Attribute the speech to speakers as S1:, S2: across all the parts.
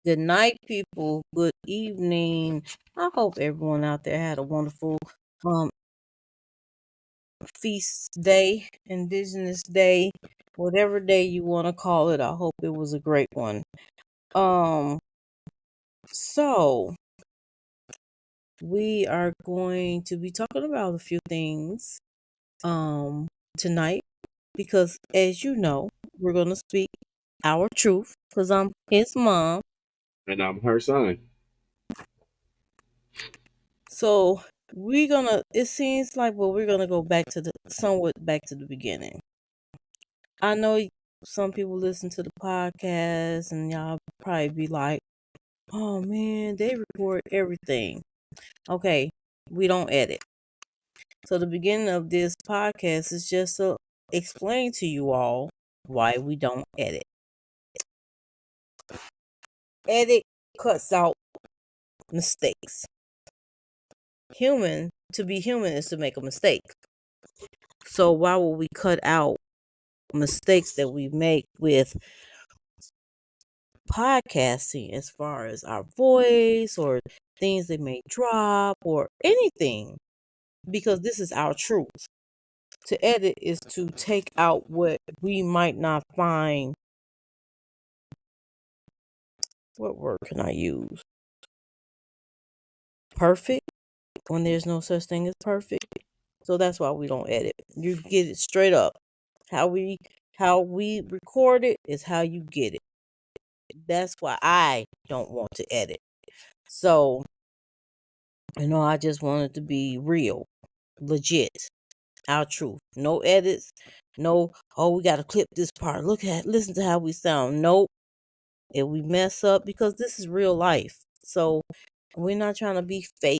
S1: Good night, people. Good evening. I hope everyone out there had a wonderful feast day, Indigenous Day, whatever day you want to call it. I hope it was a great one. So we are going to be talking about a few things tonight because, as you know, we're going to speak our truth because I'm his mom.
S2: And I'm her son.
S1: So it seems like, well, we're gonna go back to the beginning. I know some people listen to the podcast and y'all probably be like, oh man, they record everything. Okay, we don't edit. So the beginning of this podcast is just to explain to you all why we don't edit. Edit cuts out mistakes. To be human is to make a mistake. So why would we cut out mistakes that we make with podcasting as far as our voice or things that may drop or anything? Because this is our truth. To edit is to take out what we might not find. What word can I use? Perfect, when there's no such thing as perfect. So that's why we don't edit. You get it straight up. How we record it is how you get it. That's why I don't want to edit. So, I just want it to be real, legit, our truth. No edits, no, oh, we got to clip this part. Listen to how we sound. Nope. If we mess up, because this is real life. So, we're not trying to be fake.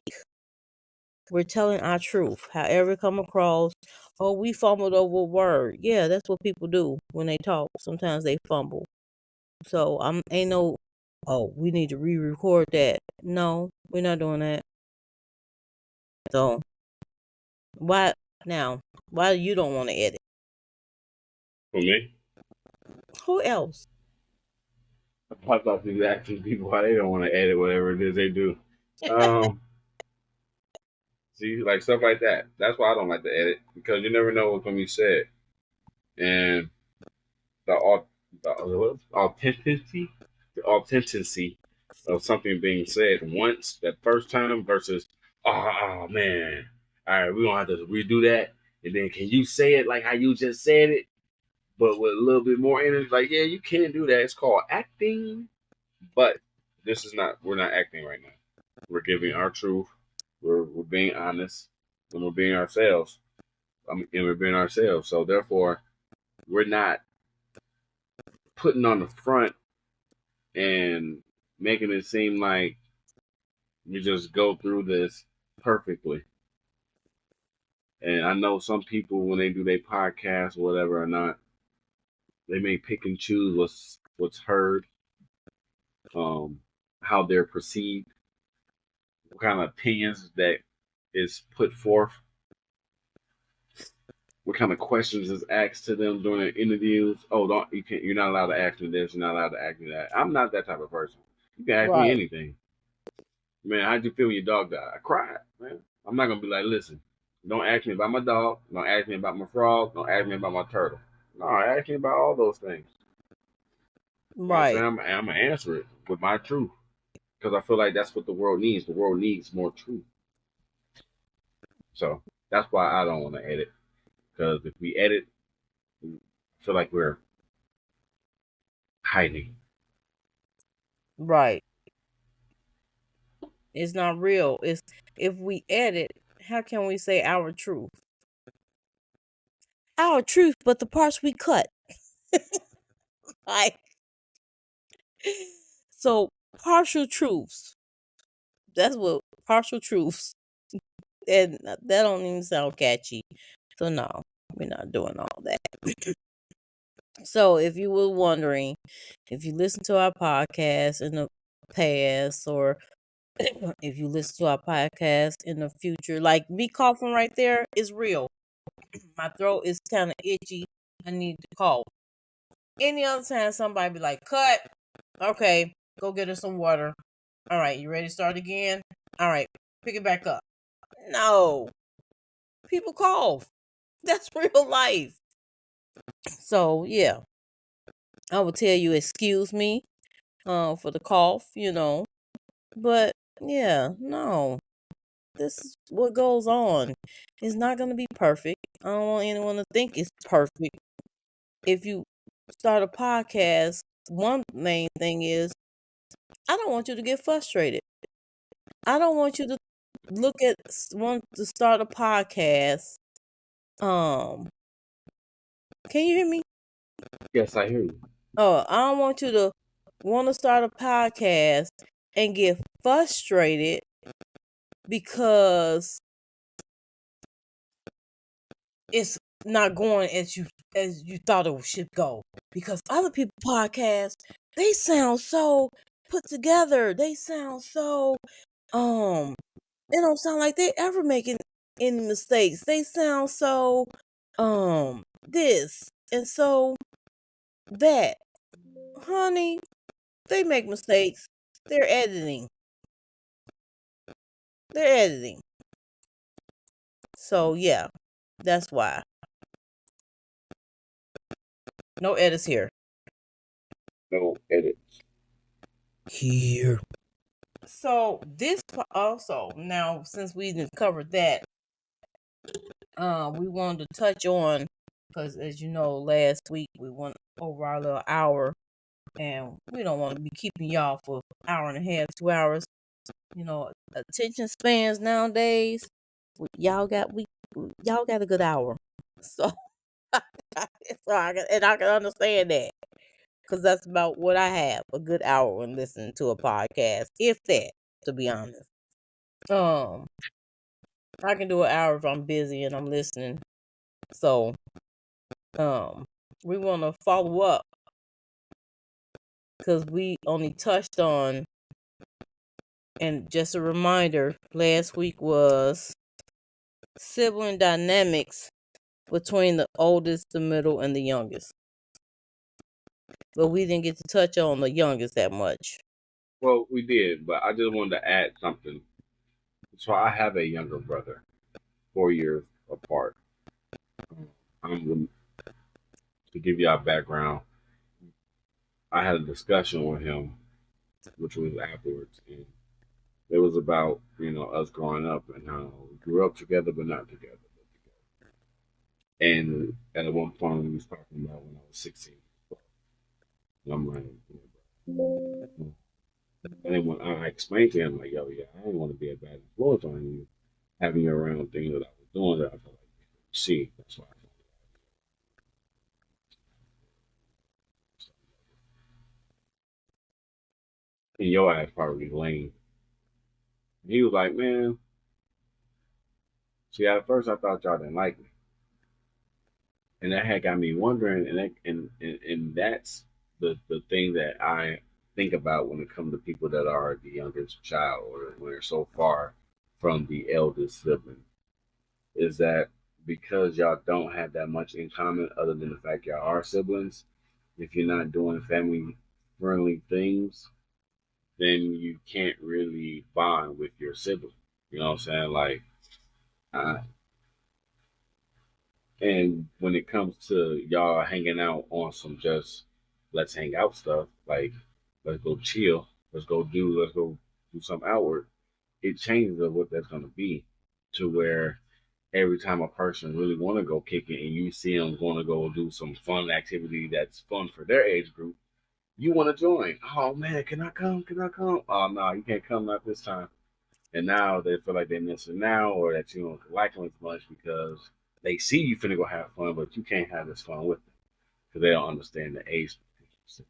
S1: We're telling our truth. However it come across, oh, we fumbled over a word. Yeah, that's what people do when they talk. Sometimes they fumble. So ain't no, oh, we need to re-record that. No, we're not doing that. So why you don't want to edit?
S2: For me?
S1: Who else?
S2: I thought you were asking people why they don't want to edit whatever it is they do. Um, See, like stuff like that. That's why I don't like to edit because you never know what's going to be said. And the, the authenticity of something being said once, that first time versus, oh man, all right, we're going to have to redo that. And then can you say it like how you just said it? But with a little bit more energy, like, yeah, you can do that. It's called acting. But we're not acting right now. We're giving our truth. We're being honest and we're being ourselves. And we're being ourselves. So therefore, we're not putting on the front and making it seem like we just go through this perfectly. And I know some people when they do their podcast or whatever or not, they may pick and choose what's heard, how they're perceived, what kind of opinions that is put forth, what kind of questions is asked to them during their interviews. Oh, you're not allowed to ask me this, you're not allowed to ask me that. I'm not that type of person. You can ask me
S1: Right.
S2: anything. Man, how'd you feel when your dog died? I cried, man. I'm not gonna be like, listen, don't ask me about my dog, don't ask me about my frog, don't ask me about my turtle. No, ask me about all those things. You know what I'm
S1: Right.
S2: saying? I'm gonna answer it with my truth. Because I feel like that's what the world needs. The world needs more truth. So that's why I don't want to edit. Because if we edit, I feel like we're hiding.
S1: Right. It's not real. It's If we edit, how can we say our truth? Our truth, but the parts we cut. Like, so partial truths. That's what partial truths. And that don't even sound catchy. So no, we're not doing all that. So if you were wondering, if you listen to our podcast in the past or if you listen to our podcast in the future, like me coughing right there is real. My throat is kind of itchy. I need to cough. Any other time somebody be like, cut. Okay, Go get her some water. All right, you ready to start again? All right, pick it back up. No, people cough. That's real life. So yeah, I will tell you, excuse me, for the cough, But yeah, no, this is what goes on. It's not gonna be perfect. I don't want anyone to think it's perfect. If you start a podcast, one main thing is I don't want you to get frustrated. I don't want you to look at want to start a podcast. Um, can you hear me?
S2: Yes, I hear you.
S1: Oh, I don't want you to want to start a podcast and get frustrated because it's not going as you thought it should go. Because other people podcasts, they sound so put together. They sound so they don't sound like they ever making any mistakes. They sound so this and so that. Honey, they make mistakes. They're editing. They're editing. So yeah, that's why. No edits here.
S2: No edit.
S1: Here. So this also now since we didn't covered that, we wanted to touch on because as you know, last week we went over our little hour, and we don't want to be keeping y'all for an hour and a half, 2 hours. Attention spans nowadays. Y'all got a good hour, so I can understand that because that's about what I have, a good hour when listening to a podcast, if that, to be honest. Um, I can do an hour if I'm busy and I'm listening. So, um, we want to follow up because we only touched on, and just a reminder, last week was sibling dynamics between the oldest, the middle, and the youngest. But we didn't get to touch on the youngest that much.
S2: Well, we did, but I just wanted to add something. So I have a younger brother, 4 years apart. I'm to give you our background. I had a discussion with him, which was afterwards, and it was about us growing up and how we grew up together but not together. And at one point we was talking about when I was 16. And I'm like, and then when I explained to him, like, yo, yeah, I didn't want to be a bad influence on you, having you around things that I was doing that I felt like you could see. That's why. And your ass probably lame. And he was like, man, see, at first I thought y'all didn't like me. And that had got me wondering, and that's the thing that I think about when it comes to people that are the youngest child or when they're so far from the eldest sibling, is that because y'all don't have that much in common other than the fact y'all are siblings, if you're not doing family friendly things, then you can't really bond with your sibling. You know what I'm saying? Like, uh, and when it comes to y'all hanging out on some just let's hang out stuff, like let's go chill, let's go do some outward, it changes of what that's gonna be to where every time a person really want to go kick it and you see them going to go do some fun activity that's fun for their age group, you want to join. Oh man, can I come? Can I come? Oh no, you can't come, not this time. And now they feel like they're missing out or that you don't like them as much because they see you finna go have fun, but you can't have this fun with them because they don't understand the age.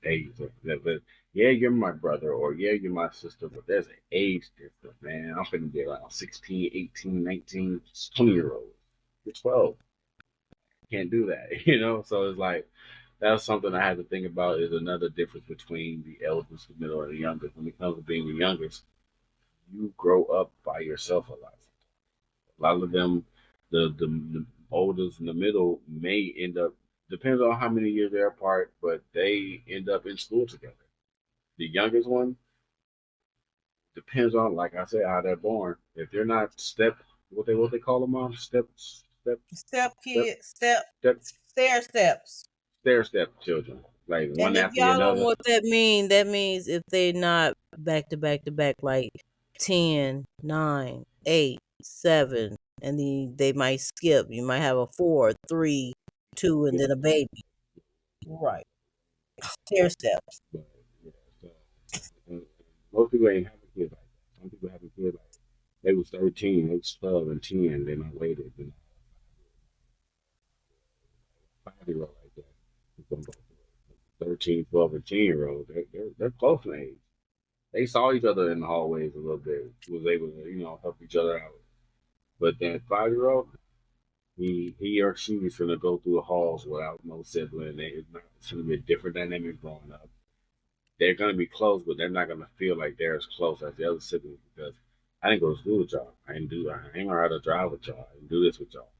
S2: The age but yeah, you're my brother or yeah, you're my sister, but there's an age difference, man. I'm finna be around 16, 18, 19, 20-year olds. You're 12. Can't do that, So it's like that's something I had to think about is another difference between the eldest, the middle, and the youngest. When it comes to being the youngest, you grow up by yourself a lot. A lot of them, the oldest and the middle may end up depends on how many years they're apart, but they end up in school together. The youngest one depends on, like I said, how they're born. If they're not what they call them, mom,
S1: Step
S2: step,
S1: kid, step,
S2: step,
S1: stair steps.
S2: stair step children, like one
S1: And if
S2: after
S1: y'all don't know
S2: another.
S1: what that means, that means if they not back to back to back, like 10, 9, 8, 7, and then they might skip. You might have a 4, 3, 2, and
S2: Yeah,
S1: then a baby. Right. Stair steps.
S2: but yeah, so and most people ain't having kids like that. Some people having kids like they was 13, they was 12 and 10, then I waited, then 5 year old like that. It's gonna go through 13, 12, and 10 year olds. They're close in age. They saw each other in the hallways a little bit, was able to, help each other out. But then 5 year old, he or she is gonna go through the halls without no sibling. It's gonna be a different dynamic growing up. They're gonna be close, but they're not gonna feel like they're as close as the other siblings because I didn't go to school with y'all. I ain't learn how to drive with y'all. I didn't do this with y'all.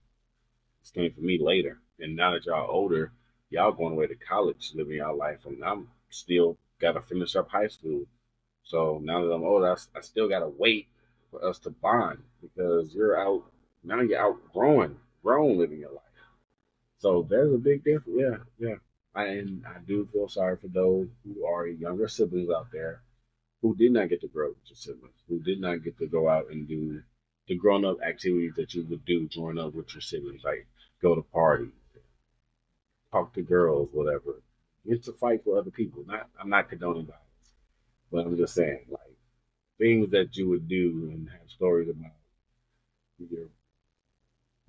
S2: This came for me later. And now that y'all older, y'all going away to college, living y'all life, and I'm still gotta finish up high school. So now that I'm older, I still gotta wait for us to bond because you're out now. You're outgrowing, grown, living your life. So there's a big difference. Yeah, yeah. And I do feel sorry for those who are younger siblings out there who did not get to grow with your siblings, who did not get to go out and do the grown up activities that you would do growing up with your siblings, like go to parties, talk to girls, whatever. Get to fight for other people. I'm not condoning violence, but I'm just saying, like things that you would do and have stories about. You're,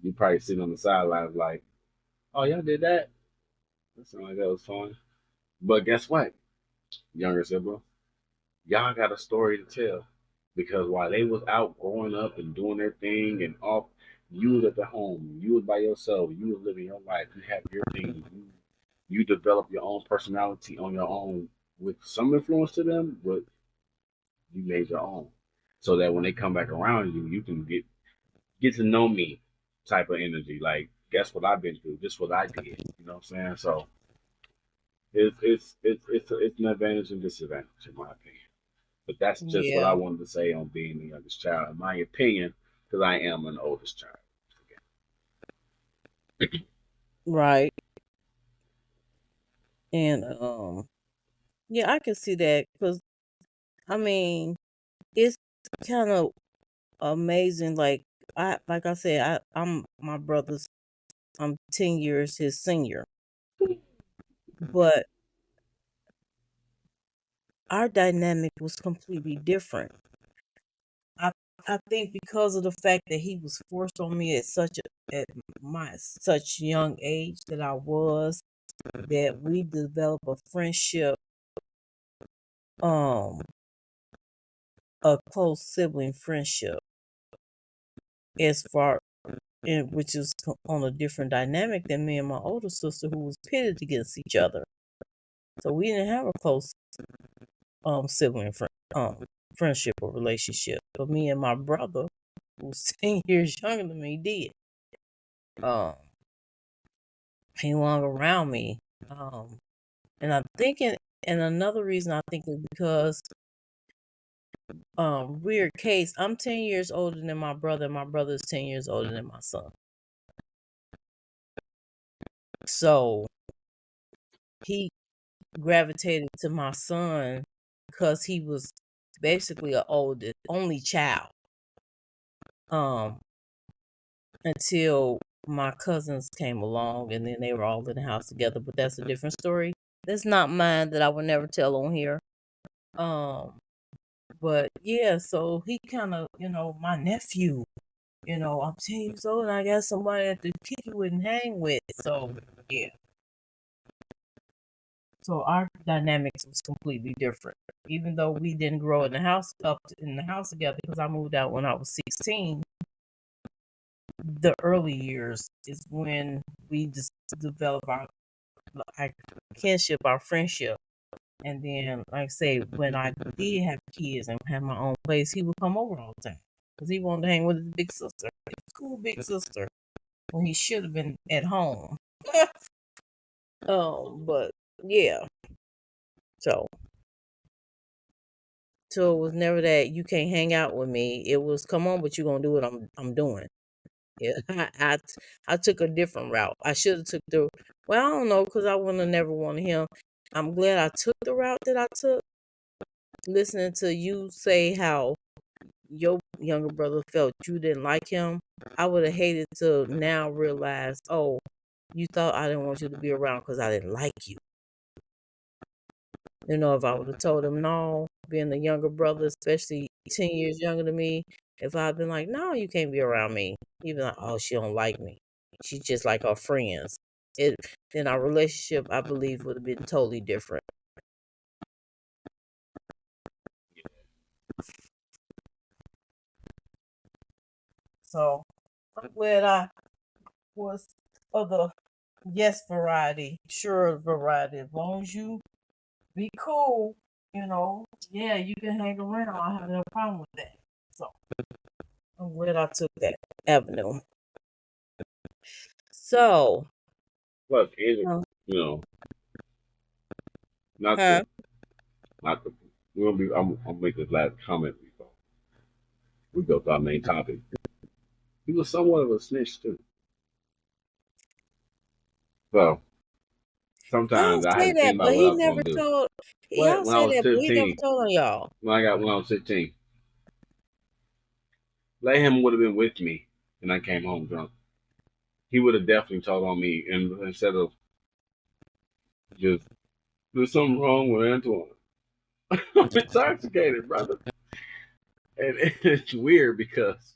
S2: you probably sitting on the sidelines like, oh, y'all did that? That sounded like that was fun. But guess what, younger sibling? Y'all got a story to tell. Because while they was out growing up and doing their thing and off, you was at the home. You was by yourself. You was living your life. You had your thing. You develop your own personality on your own with some influence to them, but you made your own. So that when they come back around you, you can get to know me type of energy. Like, guess what I've been through? This what I did. You know what I'm saying? So it's an advantage and disadvantage in my opinion. But that's just what I
S1: Yeah.
S2: wanted to say on being the youngest child, in my opinion, because I am an oldest child.
S1: Right. And yeah, I can see that because I mean, it's kind of amazing. Like I said, I'm my brother's. I'm 10 years his senior, but our dynamic was completely different. I I think because of the fact that he was forced on me at my such young age that I was, that we developed a friendship, um, a close sibling friendship, as far and which is on a different dynamic than me and my older sister, who was pitted against each other. So we didn't have a close sibling friendship or relationship. But me and my brother, who's 10 years younger than me, did. Um, he hung around me. And I'm thinking, and another reason I think is because weird case. I'm 10 years older than my brother, and my brother is 10 years older than my son. So he gravitated to my son because he was basically a only child. Um, until my cousins came along, and then they were all in the house together. But that's a different story. That's not mine. That I would never tell on here. Um, but yeah, so he kind of, my nephew. I'm 10 years old, and I got somebody that to kick it with and hang with. So yeah. So our dynamics was completely different. Even though we didn't grow in the house together, because I moved out when I was 16. The early years is when we just develop our kinship, our friendship. And then, like I say, when I did have kids and had my own place, he would come over all the time because he wanted to hang with his big sister, his cool big sister, when he should have been at home. But yeah, so So it was never that you can't hang out with me. It was come on, but you're gonna do what I'm doing. Yeah, I took a different route. I should have took the well, I don't know, because I wouldn't have never wanted him. I'm glad I took the route that I took. Listening to you say how your younger brother felt you didn't like him, I would have hated to now realize, oh, you thought I didn't want you to be around because I didn't like you. You know, if I would have told him no, being the younger brother, especially 10 years younger than me, if I'd been like, no, you can't be around me, he'd be like, oh, she don't like me. She's just like our friends. It Then our relationship, I believe, would have been totally different. So I'm glad I was of the yes variety, sure variety. As long as you be cool, yeah, you can hang around. I have no problem with that. So I'm glad I took that avenue. So,
S2: Plus, Andrew,
S1: uh,
S2: you know, not
S1: huh?
S2: to, not to, we're gonna be. I'm make this last comment. We go to our main topic. He was somewhat of a snitch too. So
S1: Y'all
S2: sometimes I had
S1: say
S2: to think
S1: that,
S2: about
S1: but
S2: what I
S1: he
S2: was
S1: never
S2: gonna do.
S1: told.
S2: But
S1: Y'all
S2: when I
S1: say
S2: was
S1: that, but he never
S2: 15,
S1: told on y'all.
S2: when I was 15, let him would have been with me, and I came home drunk. He would have definitely told on me, and instead of just there's something wrong with Antoine. I'm intoxicated, brother, and it's weird because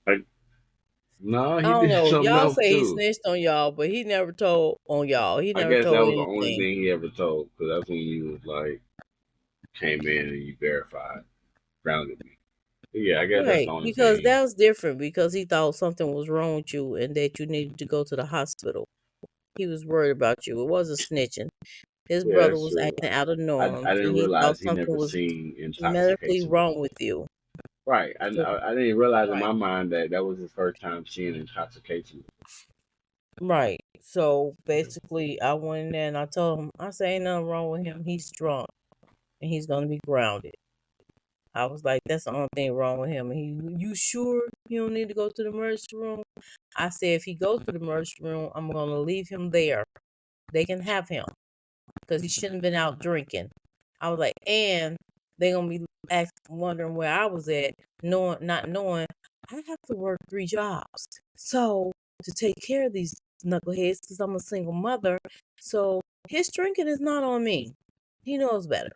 S2: like no,
S1: I
S2: he
S1: don't
S2: did
S1: know.
S2: something
S1: Y'all
S2: else
S1: say he
S2: too.
S1: snitched on y'all, but he never told on y'all. He
S2: I
S1: never
S2: guess that
S1: told
S2: was the only
S1: anything.
S2: thing he ever told because that's when he was like came in and he verified, grounded me. Yeah, I guess that's the
S1: Right,
S2: only
S1: because
S2: thing.
S1: that was different because he thought something was wrong with you and that you needed to go to the hospital. He was worried about you. It wasn't snitching. His
S2: Yeah,
S1: brother
S2: that's
S1: was
S2: true.
S1: acting out of
S2: I
S1: norms and
S2: didn't
S1: he thought
S2: realize he
S1: something
S2: never
S1: was
S2: seen
S1: medically
S2: intoxication.
S1: wrong with you.
S2: Right.
S1: So,
S2: I didn't realize in
S1: right,
S2: my mind that that was his first time seeing intoxication.
S1: right. So basically, I went in there and I told him, I say ain't nothing wrong with him. He's drunk and he's gonna be grounded. I was like, that's the only thing wrong with him. And you sure you don't need to go to the emergency room? I said, if he goes to the emergency room, I'm gonna leave him there. They can have him because he shouldn't have been out drinking. I was like, and they're gonna be wondering where I was at, not knowing I have to work 3 jobs. So to take care of these knuckleheads, because I'm a single mother, so his drinking is not on me. He knows better.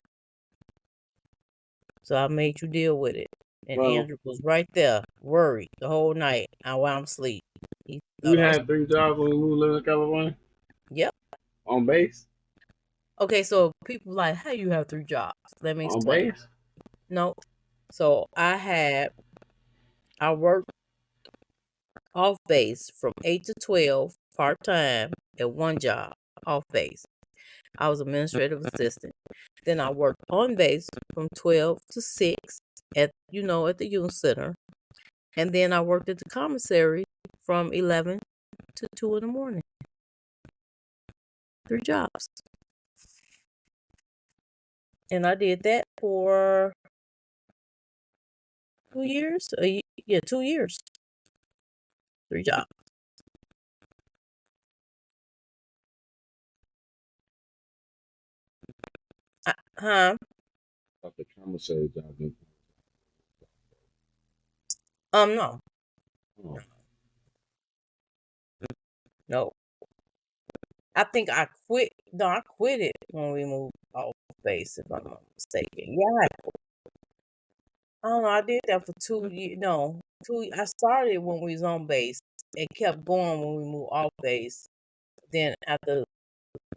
S1: So I made you deal with it. And
S2: Well,
S1: Andrew was right there, worried the whole night while I'm asleep. He thought
S2: you
S1: I was,
S2: had 3 jobs when we lived in California
S1: yep.
S2: on base.
S1: Okay, so people like, how you have 3 jobs? Let me
S2: On
S1: explain.
S2: base.
S1: No. So I worked off base from 8 to 12 part time at one job off base. I was administrative assistant. Then I worked on base from 12 to 6 at the youth center. And then I worked at the commissary from 11 to 2 in the morning. 3 jobs. And I did that for 2 years. Yeah, 2 years. 3 jobs. Huh?
S2: Got the commissary job.
S1: No.
S2: Oh,
S1: No. I think I quit. No, I quit it when we moved off base, if I'm not mistaken. Yeah, I don't know. I did that for 2 years. No, two. I started when we was on base. It kept going when we moved off base. Then after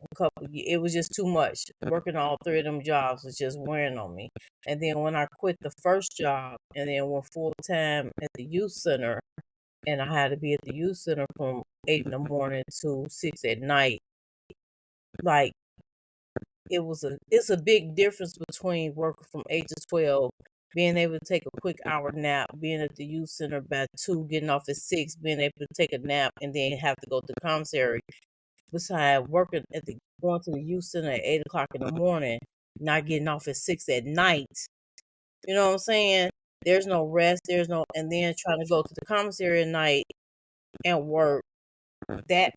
S1: a couple of years, it was just too much. Working all 3 of them jobs was just wearing on me. And then when I quit the first job and then went full time at the youth center, and I had to be at the youth center from 8 in the morning to 6 at night. Like it's a big difference between working from 8 to 12, being able to take a quick hour nap, being at the youth center by 2, getting off at 6, being able to take a nap and then have to go to the commissary. besides working at the going to the youth center at 8 o'clock in the morning, not getting off at 6 at night. You know what I'm saying? There's no rest. There's no, and then trying to go to the commissary at night and work. That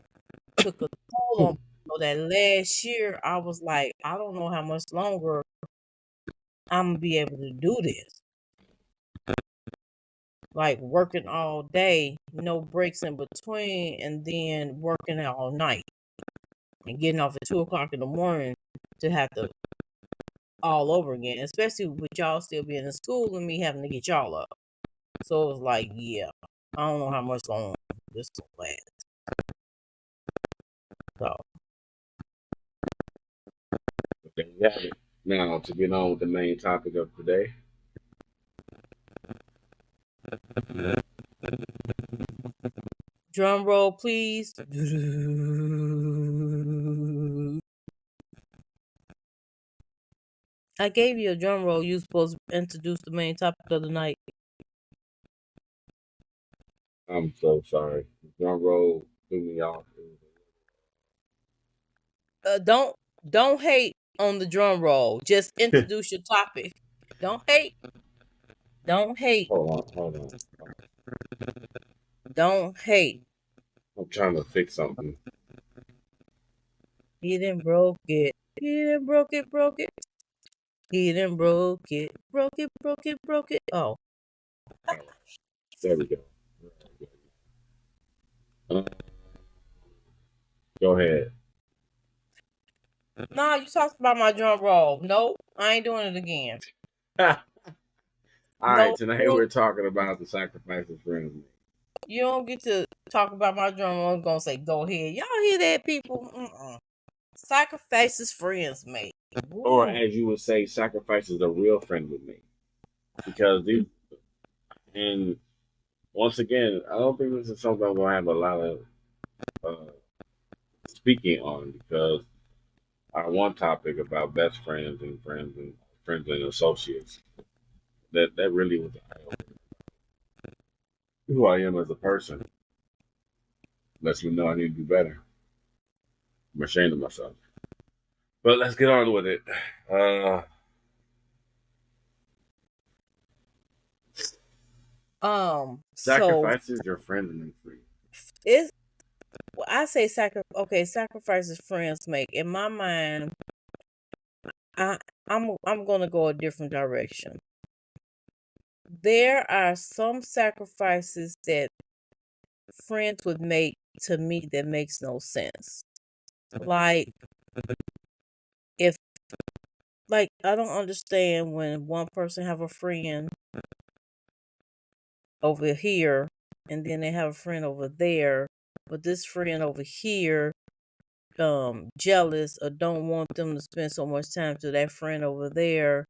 S1: took a toll on me. So that last year, I was like, I don't know how much longer I'm gonna be able to do this. Like working all day, no breaks in between, and then working all night and getting off at 2 o'clock in the morning to have to all over again, especially with y'all still being in school and me having to get y'all up. So it was like, yeah, I don't know how much longer this will last. So
S2: There you have it. Now to get on with the main topic of today.
S1: drum roll, please. I gave you a drum roll. You supposed to introduce the main topic of the night.
S2: I'm so sorry. Drum roll threw me off.
S1: Don't hate on the drum roll. Just introduce your topic. Don't hate. Don't hate.
S2: Hold on.
S1: Don't hate.
S2: I'm trying to fix something.
S1: He done broke it. He done broke it, broke it. He done broke it, broke it, broke it, broke it. Oh.
S2: There we go. Go ahead.
S1: No, you talked about my drum roll. Nope, I ain't doing it again.
S2: All right,
S1: No,
S2: tonight we're talking about the sacrifices friends make.
S1: you don't get to talk about my drum roll. I'm gonna say, go ahead. Y'all hear that, people? Sacrifices friends make.
S2: Or
S1: Woo.
S2: as you would say, sacrifices a real friend would make. Because these, and once again, I don't think this is something I'm gonna have a lot of uh, speaking on because our one topic about best friends and associates that really was who I am as a person. Lets me know I need to do better. I'm ashamed of myself. But let's get on with it.
S1: So
S2: Sacrifices your friends make for you.
S1: it's I say sacrifices friends make. In my mind, I'm gonna go a different direction. There are some sacrifices that friends would make to me that makes no sense. Like if I don't understand when one person have a friend over here and then they have a friend over there, but this friend over here jealous or don't want them to spend so much time to that friend over there.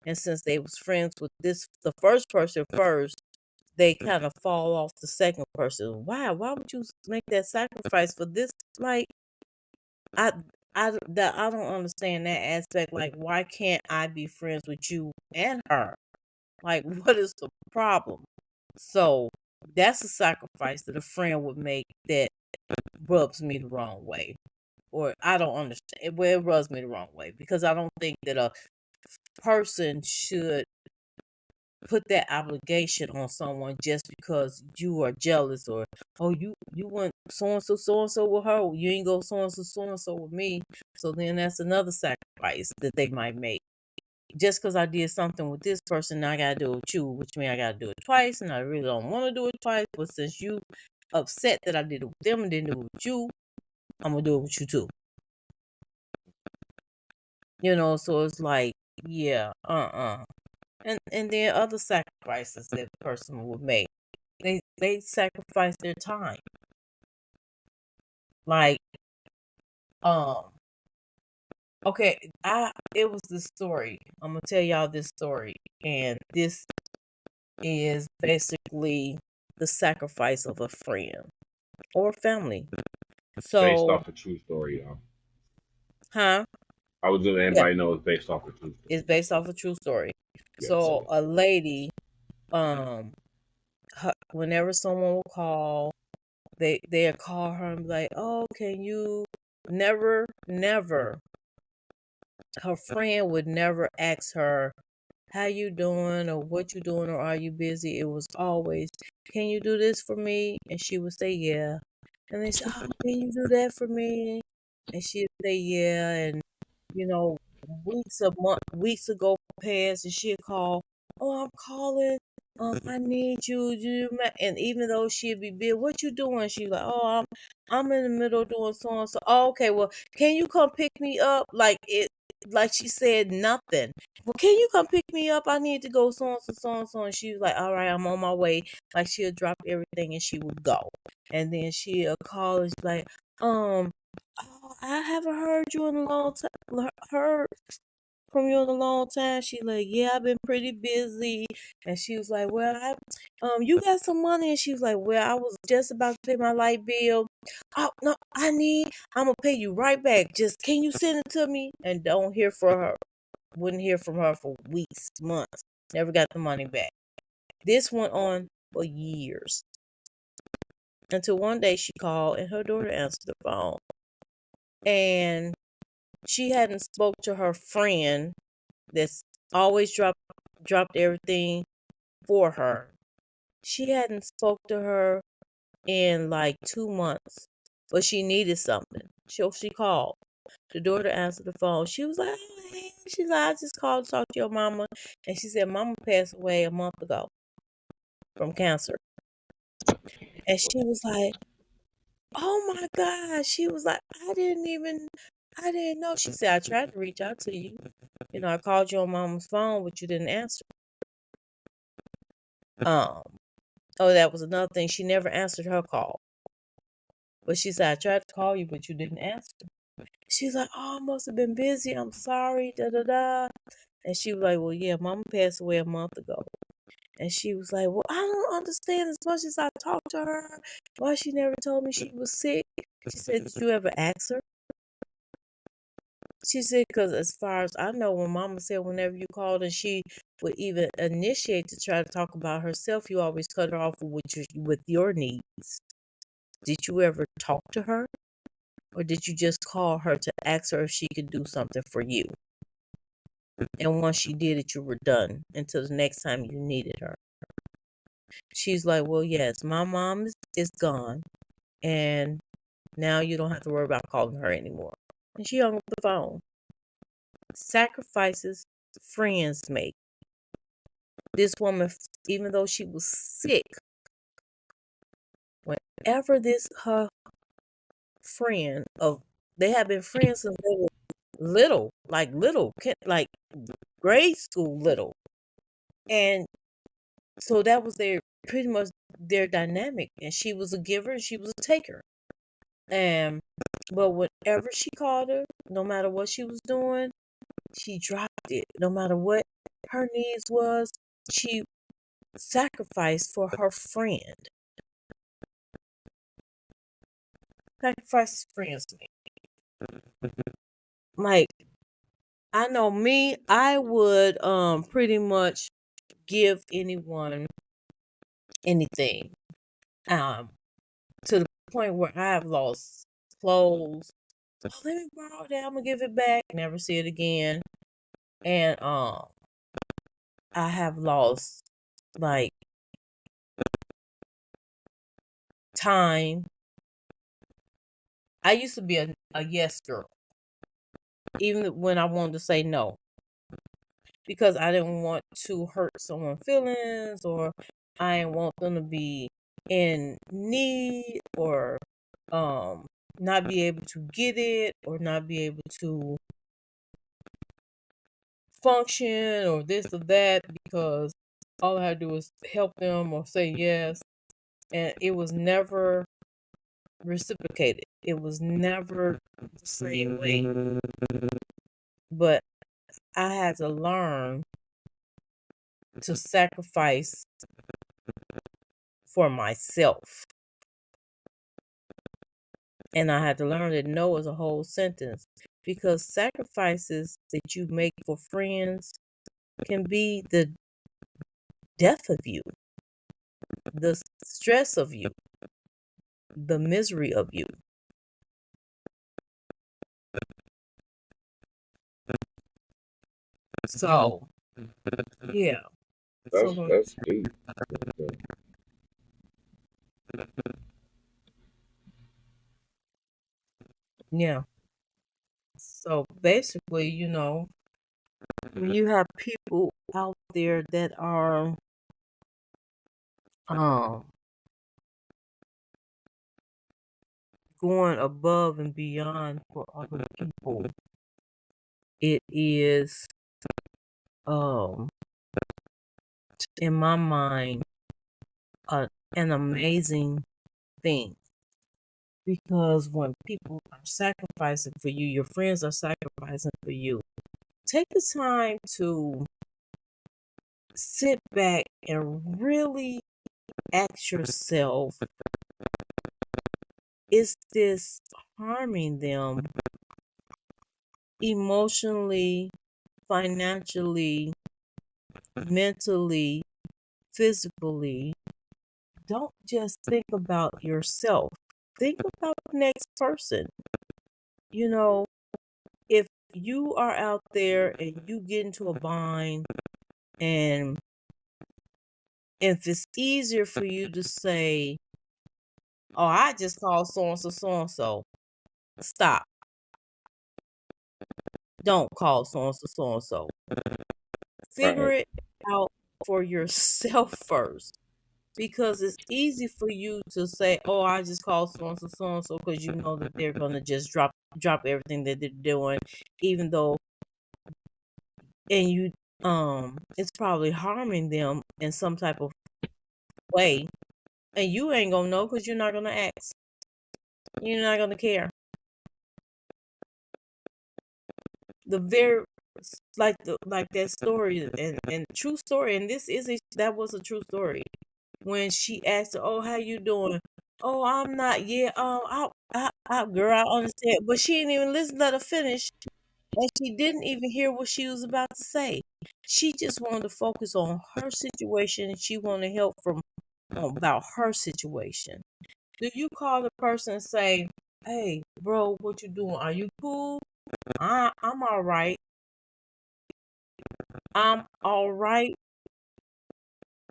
S1: And since they was friends with the first person first, they kind of fall off the second person. Why would you make that sacrifice for this? Like, I, I don't understand that aspect. Like, why can't I be friends with you and her? Like, what is the problem? So that's a sacrifice that a friend would make that rubs me the wrong way. Or I don't understand. Well, it rubs me the wrong way because I don't think that a person should put that obligation on someone just because you are jealous or you went so and so with her, you ain't go so and so with me. So then that's another sacrifice that they might make. Just because I did something with this person, now I gotta do it with you, which means I gotta do it twice, and I really don't want to do it twice. But since you upset that I did it with them and didn't do it with you, I'm gonna do it with you too. So it's like, yeah, and then other sacrifices that person would make. They sacrifice their time. Like, um, okay, it was this story. I'm gonna tell y'all this story, and this is basically the sacrifice of a friend or family.
S2: Based
S1: So,
S2: off a true story, y'all.
S1: huh?
S2: I would let
S1: Yeah,
S2: anybody know it's based off a true story.
S1: it's based off a true story.
S2: Yes.
S1: So, a lady, um, whenever someone will call, they'll call her and be like, "Oh, can you never, her friend would never ask her, how you doing, or what you doing, or are you busy? It was always, can you do this for me? And she would say, yeah. And they say, oh, can you do that for me? And she'd say, yeah. And, you know, weeks ago passed, and she'd call, oh, I'm calling. I need you. And even though she'd be busy, what you doing? She's like, oh, I'm in the middle of doing so and so. Oh, okay, well, can you come pick me up? Like she said nothing. Well, can you come pick me up? I need to go so and so, so and so. And she was like, all right, I'm on my way. Like she'll drop everything and she would go. And then she'll call and she's like, oh, I haven't heard you in a long time. Heard from you in a long time. She like, yeah, I've been pretty busy. And she was like, well, you got some money? And she was like, well, I was just about to pay my light bill. Oh no, I'm gonna pay you right back. Just can you send it to me? And don't hear from her. Wouldn't hear from her for weeks, months. Never got the money back. This went on for years. Until one day she called and her daughter answered the phone. And she hadn't spoke to her friend that's always dropped everything for her. She hadn't spoke to her in like 2 months, but she needed something. So she called. The daughter answered the phone. She was like, oh, hey. She's like, I just called to talk to your mama. And she said, Mama passed away a month ago from cancer. And she was like, oh my God. She was like, I didn't know. She said, I tried to reach out to you. I called you on mama's phone, but you didn't answer. Um, oh, that was another thing. She never answered her call. But she said, I tried to call you, but you didn't answer. She's like, oh, I must have been busy. I'm sorry. Da da da. And she was like, well, yeah, mama passed away a month ago. And she was like, well, I don't understand as much as I talked to her. Why she never told me she was sick? She said, did you ever ask her? She said, because as far as I know, when mama said whenever you called and she would even initiate to try to talk about herself, you always cut her off with your needs. Did you ever talk to her? Or did you just call her to ask her if she could do something for you? And once she did it, you were done until the next time you needed her. She's like, well, yes, my mom is gone. And now you don't have to worry about calling her anymore. And she hung up the phone. Sacrifices friends make. This woman, even though she was sick, whenever her friend they have been friends since they were little, like grade school little. And so that was pretty much their dynamic. And she was a giver and she was a taker. But whenever she called her, no matter what she was doing, she dropped it. No matter what her needs was, she sacrificed for her friend. Sacrifices friends to me. Like, I know me, I would pretty much give anyone anything. To the point where I have lost clothes. Oh, let me borrow that. I'm gonna give it back. Never see it again. And I have lost like time. I used to be a yes girl, even when I wanted to say no, because I didn't want to hurt someone's feelings, or I didn't want them to be in need, or not be able to get it, or not be able to function, or this or that, because all I had to do was help them or say yes. And it was never reciprocated. It was never the same way. But I had to learn to sacrifice for myself. And I had to learn that no is a whole sentence, because sacrifices that you make for friends can be the death of you, the stress of you, the misery of you. So yeah. So
S2: That's deep. Okay.
S1: yeah. So basically, when you have people out there that are um going above and beyond for other people, it is um in my mind an amazing thing, because when people are sacrificing for you, your friends are sacrificing for you, take the time to sit back and really ask yourself, is this harming them emotionally, financially, mentally, physically? Don't just think about yourself. Think about the next person. You know, if you are out there and you get into a bind, and if it's easier for you to say, oh, I just called so and so, stop. Don't call so and so. Figure
S2: Right.
S1: it out for yourself first. Because it's easy for you to say, "Oh, I just called so and so," because you know that they're gonna just drop everything that they're doing, even though, and you it's probably harming them in some type of way, and you ain't gonna know because you're not gonna ask, you're not gonna care. The very like that story, and true story, and that was a true story. When she asked her, "Oh, how you doing?" "Oh, I'm not yet. Girl, I understand," but she didn't even listen. Let her finish, and she didn't even hear what she was about to say. She just wanted to focus on her situation, and she wanted help from about her situation. Do you call the person and say, "Hey, bro, what you doing? Are you cool?" I'm all right. I'm all right.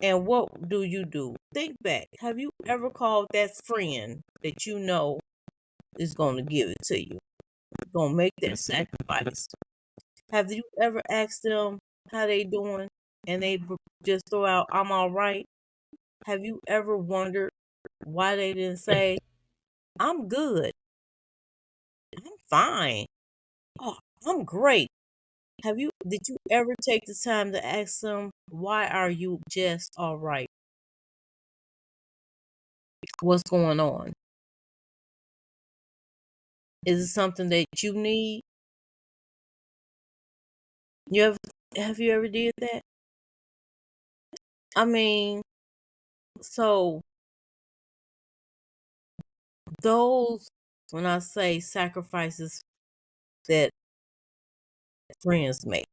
S1: And what do you do? Think back. Have you ever called that friend that you know is going to give it to you, going to make that sacrifice? Have you ever asked them how they doing, and just throw out, "I'm all right"? Have you ever wondered why they didn't say, "I'm good. I'm fine. Oh, I'm great"? Did you ever take the time to ask them, "Why are you just all right? What's going on? Is it something that you need?" You ever have you ever did that? I mean, so those, when I say sacrifices that friends make,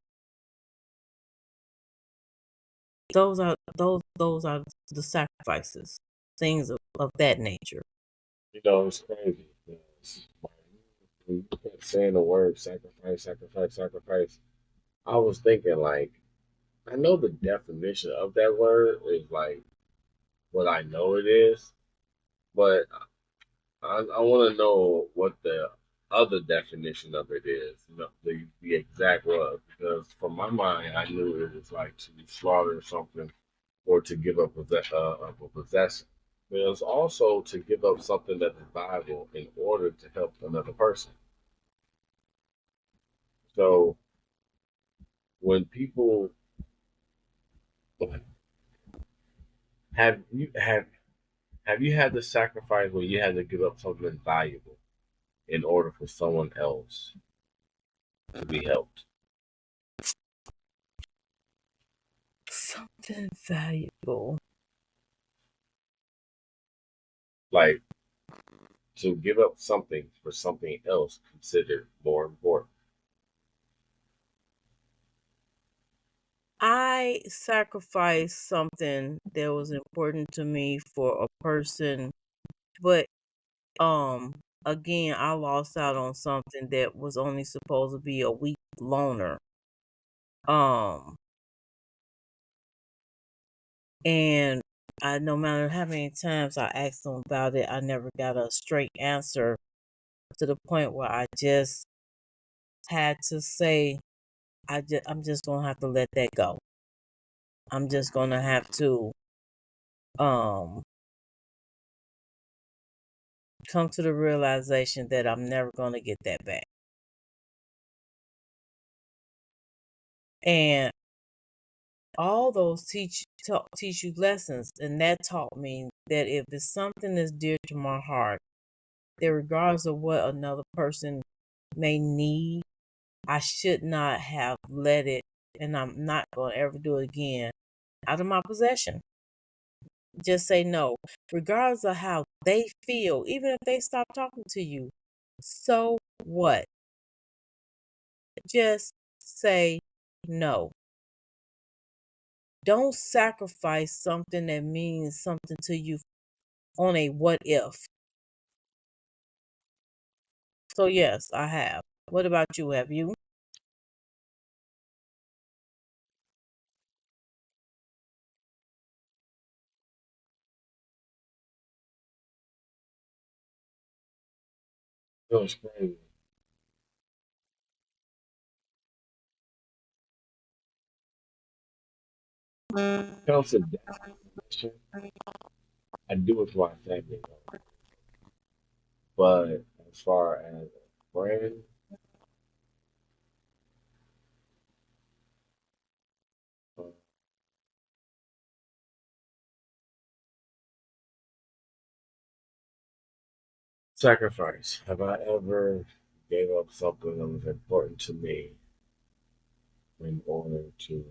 S1: those are the sacrifices, things of that nature.
S2: You know, it's crazy. Because when you kept saying the word sacrifice, sacrifice, sacrifice, I was thinking like, I know the definition of that word is like what I know it is, but I want to know what the other definition of it is, the exact word, because from my mind, I knew it was like to slaughter something or to give up of a possession. But it's also to give up something that is valuable in order to help another person. So when people have you have you had to sacrifice where you had to give up something valuable in order for someone else to be helped?
S1: Something valuable.
S2: Like to give up something for something else considered more important.
S1: I sacrificed something that was important to me for a person, but um again, I lost out on something that was only supposed to be a week loaner. Um, and I no matter how many times I asked them about it, I never got a straight answer to the point where I just had to say I'm just gonna have to let that go. I'm just gonna have to um come to the realization that I'm never gonna get that back. And all those teach you lessons, and that taught me that if it's something that's dear to my heart, that regardless of what another person may need, I should not have let it, and I'm not going to ever do it again, out of my possession. Just say no, regardless of how they feel, even if they stop talking to you. So what? Just say no. Don't sacrifice something that means something to you on a what if. So yes, I have. What about you? Have you?
S2: It was crazy. Comes to destination, I do it for my family, though. But as far as a friend, uh, sacrifice. Have I ever gave up something that was important to me in order to?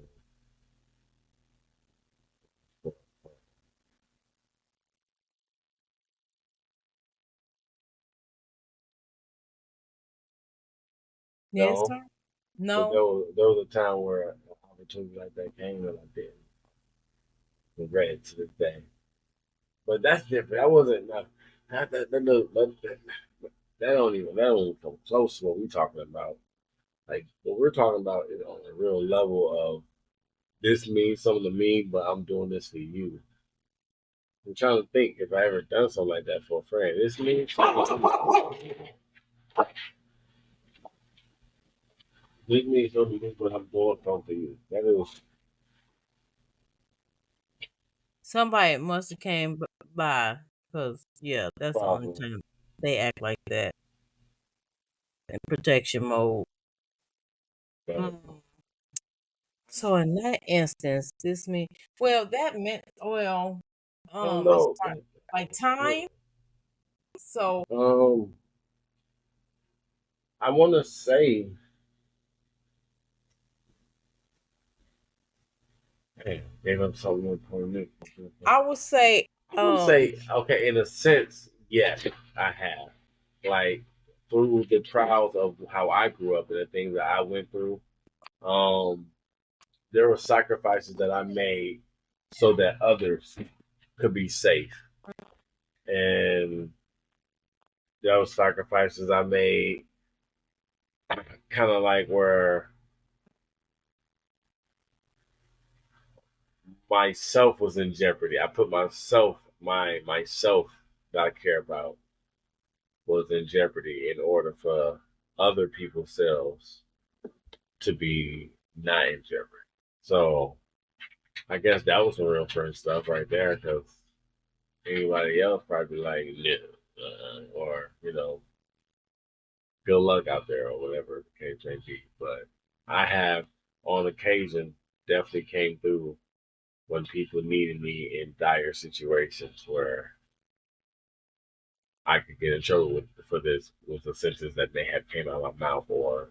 S1: Yes,
S2: No,
S1: sir.
S2: but
S1: No.
S2: there was a time where an opportunity like that came and I didn't regret it to this day. But that's different. That wasn't that don't even come close to what we're talking about. Like what we're talking about is on a real level of this means something to me, but I'm doing this for you. I'm trying to think if I ever done something like that for a friend. This means something to me. This means something to me, but I'm doing something for you. That is
S1: Somebody must have came by, because yeah, that's the only
S2: probably.
S1: time they act like that in protection mode.
S2: But
S1: Mm. So in that instance, this mean well that meant
S2: I don't
S1: as
S2: know.
S1: far like time. So
S2: Um, I want to say, man, gave up something important.
S1: I would say
S2: I would say, okay, in a sense, yes, I have. Like through the trials of how I grew up and the things that I went through, um, there were sacrifices that I made so that others could be safe, and there were sacrifices I made, kind of like where myself was in jeopardy. I put myself that I care about was in jeopardy in order for other people's selves to be not in jeopardy. So I guess that was some real friend stuff right there because anybody else probably like, no, or good luck out there or whatever the case may be. But I have, on occasion, definitely came through when people needed me in dire situations where I could get in trouble for this with a sentence that may have came out of my mouth, or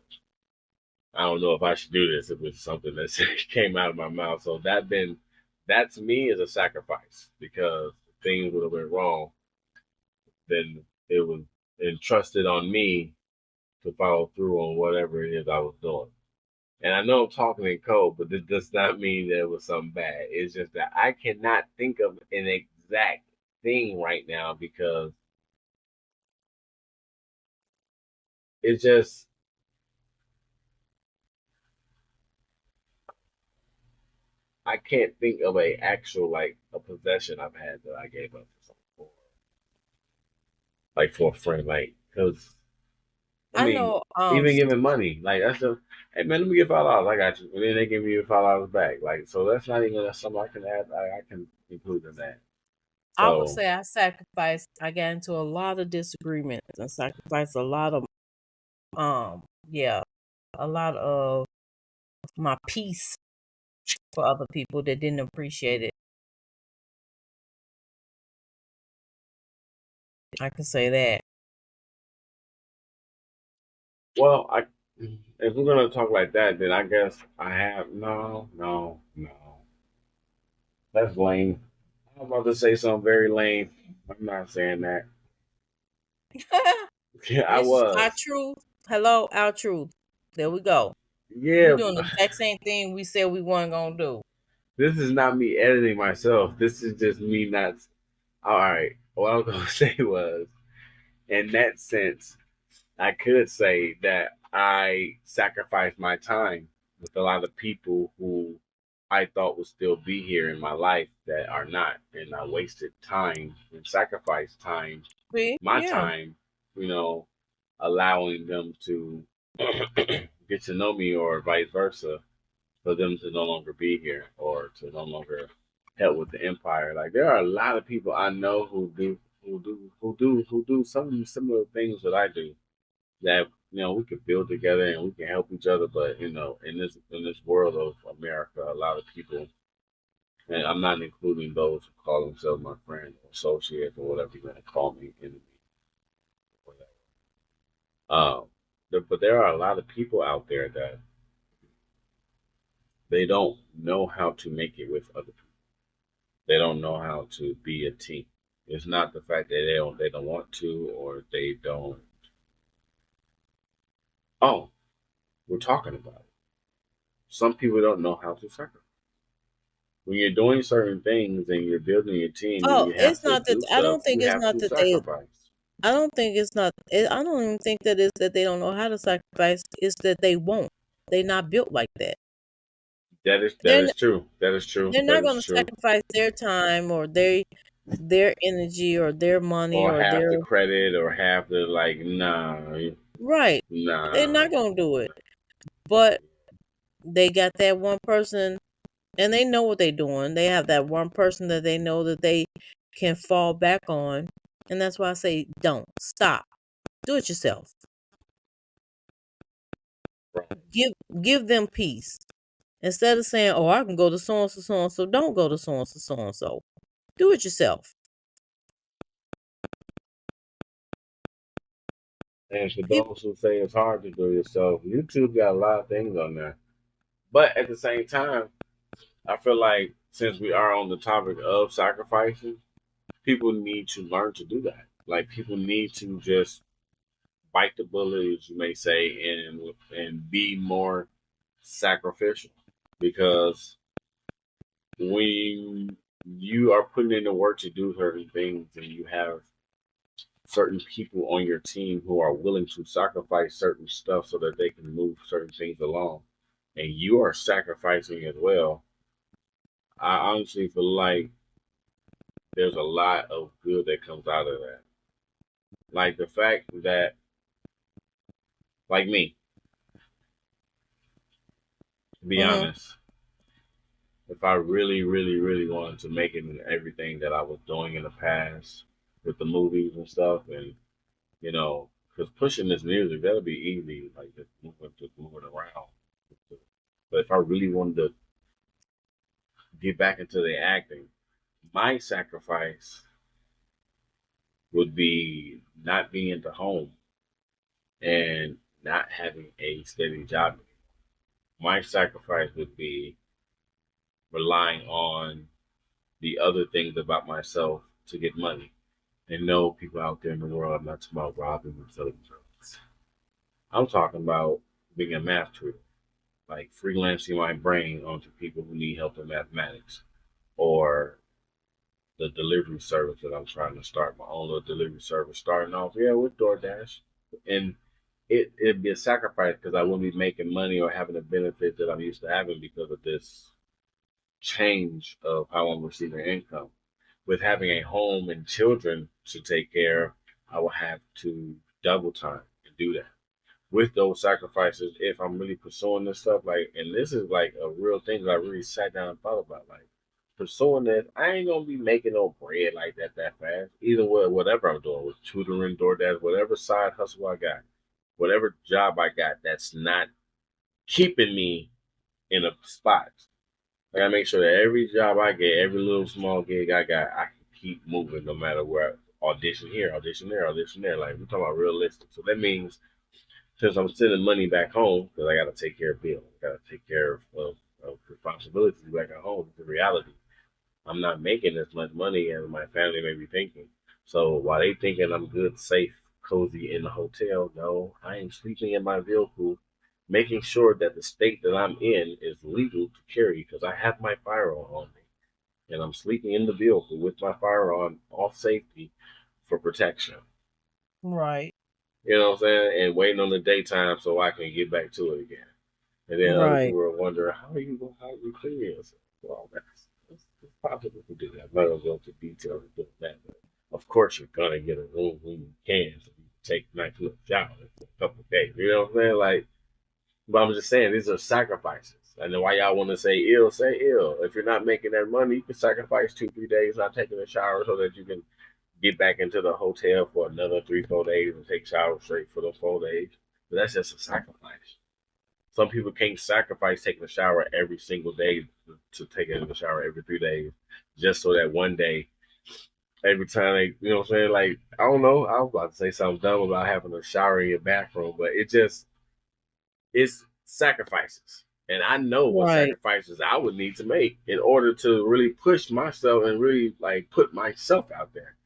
S2: I don't know if I should do this. It was something that came out of my mouth. So that to me is a sacrifice because if things would have went wrong, then it was entrusted on me to follow through on whatever it is I was doing. And I know I'm talking in code, but this does not mean that it was something bad. It's just that I cannot think of an exact thing right now because it's just I can't think of a actual like a possession I've had that I gave up for something for, like for a friend, like because I
S1: I
S2: mean,
S1: know
S2: even giving money, like that's a hey man, let me get $5. I got you, and then they give me $5 back, like so that's not even something I can add. I can include in that.
S1: I would
S2: So
S1: say I got into a lot of disagreements and sacrificed a lot of yeah, a lot of my peace for other people that didn't appreciate it. I can say that.
S2: well, I if we're gonna talk like that, then I guess I have no. That's lame. I'm about to say something very lame. I'm not saying that. Yeah, I
S1: This is our
S2: was.
S1: truth. Hello, our truth. There we go. We
S2: Yeah,
S1: doing the exact same thing we said we weren't gonna do.
S2: this is not me editing myself. This is just me not. All right. What I was gonna say was, in that sense, I could say that I sacrificed my time with a lot of people who I thought would still be here in my life that are not, and I wasted time and sacrificed time,
S1: See?
S2: my
S1: Yeah.
S2: time, you know, allowing them to get to know me or vice versa for them to no longer be here or to no longer help with the empire. Like there are a lot of people I know who do some similar things that I do that we could build together and we can help each other. But in this world of America, a lot of people, and I'm not including those who call themselves my friend or associate or whatever you're gonna call me, enemy, whatever. But there are a lot of people out there that they don't know how to make it with other people. They don't know how to be a team. It's not the fact that they don't want to or they don't. Oh, we're talking about it. Some people don't know how to sacrifice. When you're doing certain things and you're building your team and
S1: Oh,
S2: you have
S1: it's
S2: to
S1: not that
S2: do
S1: I
S2: stuff,
S1: don't think
S2: you
S1: it's
S2: have
S1: not
S2: to
S1: that they
S2: sacrifice.
S1: I don't think it's not I don't even think that it's that they don't know how to sacrifice. It's that they won't. They're not built like that.
S2: That is that
S1: They're
S2: is true. That is true.
S1: they're
S2: That
S1: not
S2: is
S1: going to
S2: true.
S1: sacrifice their time or their energy or their money
S2: Or
S1: or
S2: half
S1: their
S2: the credit or half the like
S1: right. They're
S2: nah.
S1: not going to do it. But they got that one person and they know what they're doing. They have that one person that they know that they can fall back on. And that's why I say don't stop. Do it yourself.
S2: Right.
S1: Give give them peace. Instead of saying, "Oh, I can go to so and so," don't go to so and so. Do it yourself.
S2: And for
S1: People,
S2: those who say it's hard to do yourself, YouTube got a lot of things on there. But at the same time, I feel like since we are on the topic of sacrificing, people need to learn to do that. Like people need to just bite the bullet, as you may say, and be more sacrificial. Because when you are putting in the work to do certain things and you have certain people on your team who are willing to sacrifice certain stuff so that they can move certain things along, and you are sacrificing as well, I honestly feel like there's a lot of good that comes out of that. Like the fact that, like me, to be
S1: hmm
S2: honest, if I really, really, really wanted to make it in everything that I was doing in the past with the movies and stuff, and because pushing this music that'll be easy, like just moving around. But if I really wanted to get back into the acting, my sacrifice would be not being at the home and not having a steady job. My sacrifice would be relying on the other things about myself to get money. And no people out there in the world, I'm not talking about robbing and selling drugs. I'm talking about being a math tutor, like freelancing my brain onto people who need help in mathematics, or the delivery service that I'm trying to start, my own little delivery service, starting off, yeah, with DoorDash. And it'd be a sacrifice because I wouldn't be making money or having the benefit that I'm used to having because of this change of how I'm receiving income. With having a home and children to take care of, I will have to double time and do that. With those sacrifices, if I'm really pursuing this stuff, like, and this is like a real thing that I really sat down and thought about, like, pursuing this, I ain't gonna be making no bread like that fast. Either way, whatever I'm doing with tutoring, DoorDash, whatever side hustle I got, whatever job I got, that's not keeping me in a spot. I gotta make sure that every job I get, every little small gig I got, I can keep moving no matter where. Audition here, audition there, audition there. Like, we're talking about realistic. So that means since I'm sending money back home, because I got to take care of bills, I got to take care of responsibilities back at home. The reality, I'm not making as much money as my family may be thinking. So while they thinking I'm good, safe, cozy in the hotel, no, I am sleeping in my vehicle, making sure that the state that I'm in is legal to carry because I have my firearm on me, and I'm sleeping in the vehicle with my firearm off safety for protection.
S1: Right.
S2: You know what I'm saying? And waiting on the daytime so I can get back to it again. And then other
S1: Right.
S2: people are wondering, how are you clear yourself? Well, that's possible to do that. I'm not going to go into details of doing that, but of course you're going to get a room when you can so you can take a nice little shower for a couple of days. You know what I'm saying? Like, but I'm just saying, these are sacrifices. And then why y'all want to say ill. If you're not making that money, you can sacrifice 2, 3 days not taking a shower so that you can get back into the hotel for another 3, 4 days and take showers straight for those 4 days. But that's just a sacrifice. Some people can't sacrifice taking a shower every single day to take a shower every 3 days just so that one day, every time they, you know what I'm saying? Like, I don't know. I was about to say something dumb about having a shower in your bathroom, but it's sacrifices. And I know what
S1: Right.
S2: sacrifices I would need to make in order to really push myself and really like put myself out there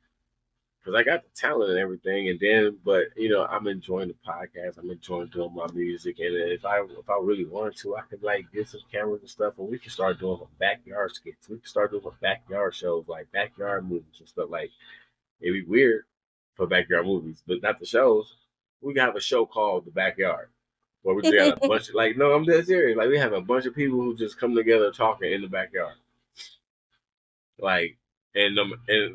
S2: because I got the talent and everything. And then, but I'm enjoying the podcast. I'm enjoying doing my music. And if I really wanted to, I could like get some cameras and stuff, and we can start doing some backyard skits. We can start doing some backyard shows, like backyard movies and stuff. Like, it'd be weird for backyard movies, but not the shows. We can have a show called The Backyard. Where we just got a bunch of like, no, I'm dead serious. Like, we have a bunch of people who just come together talking in the backyard. Like, and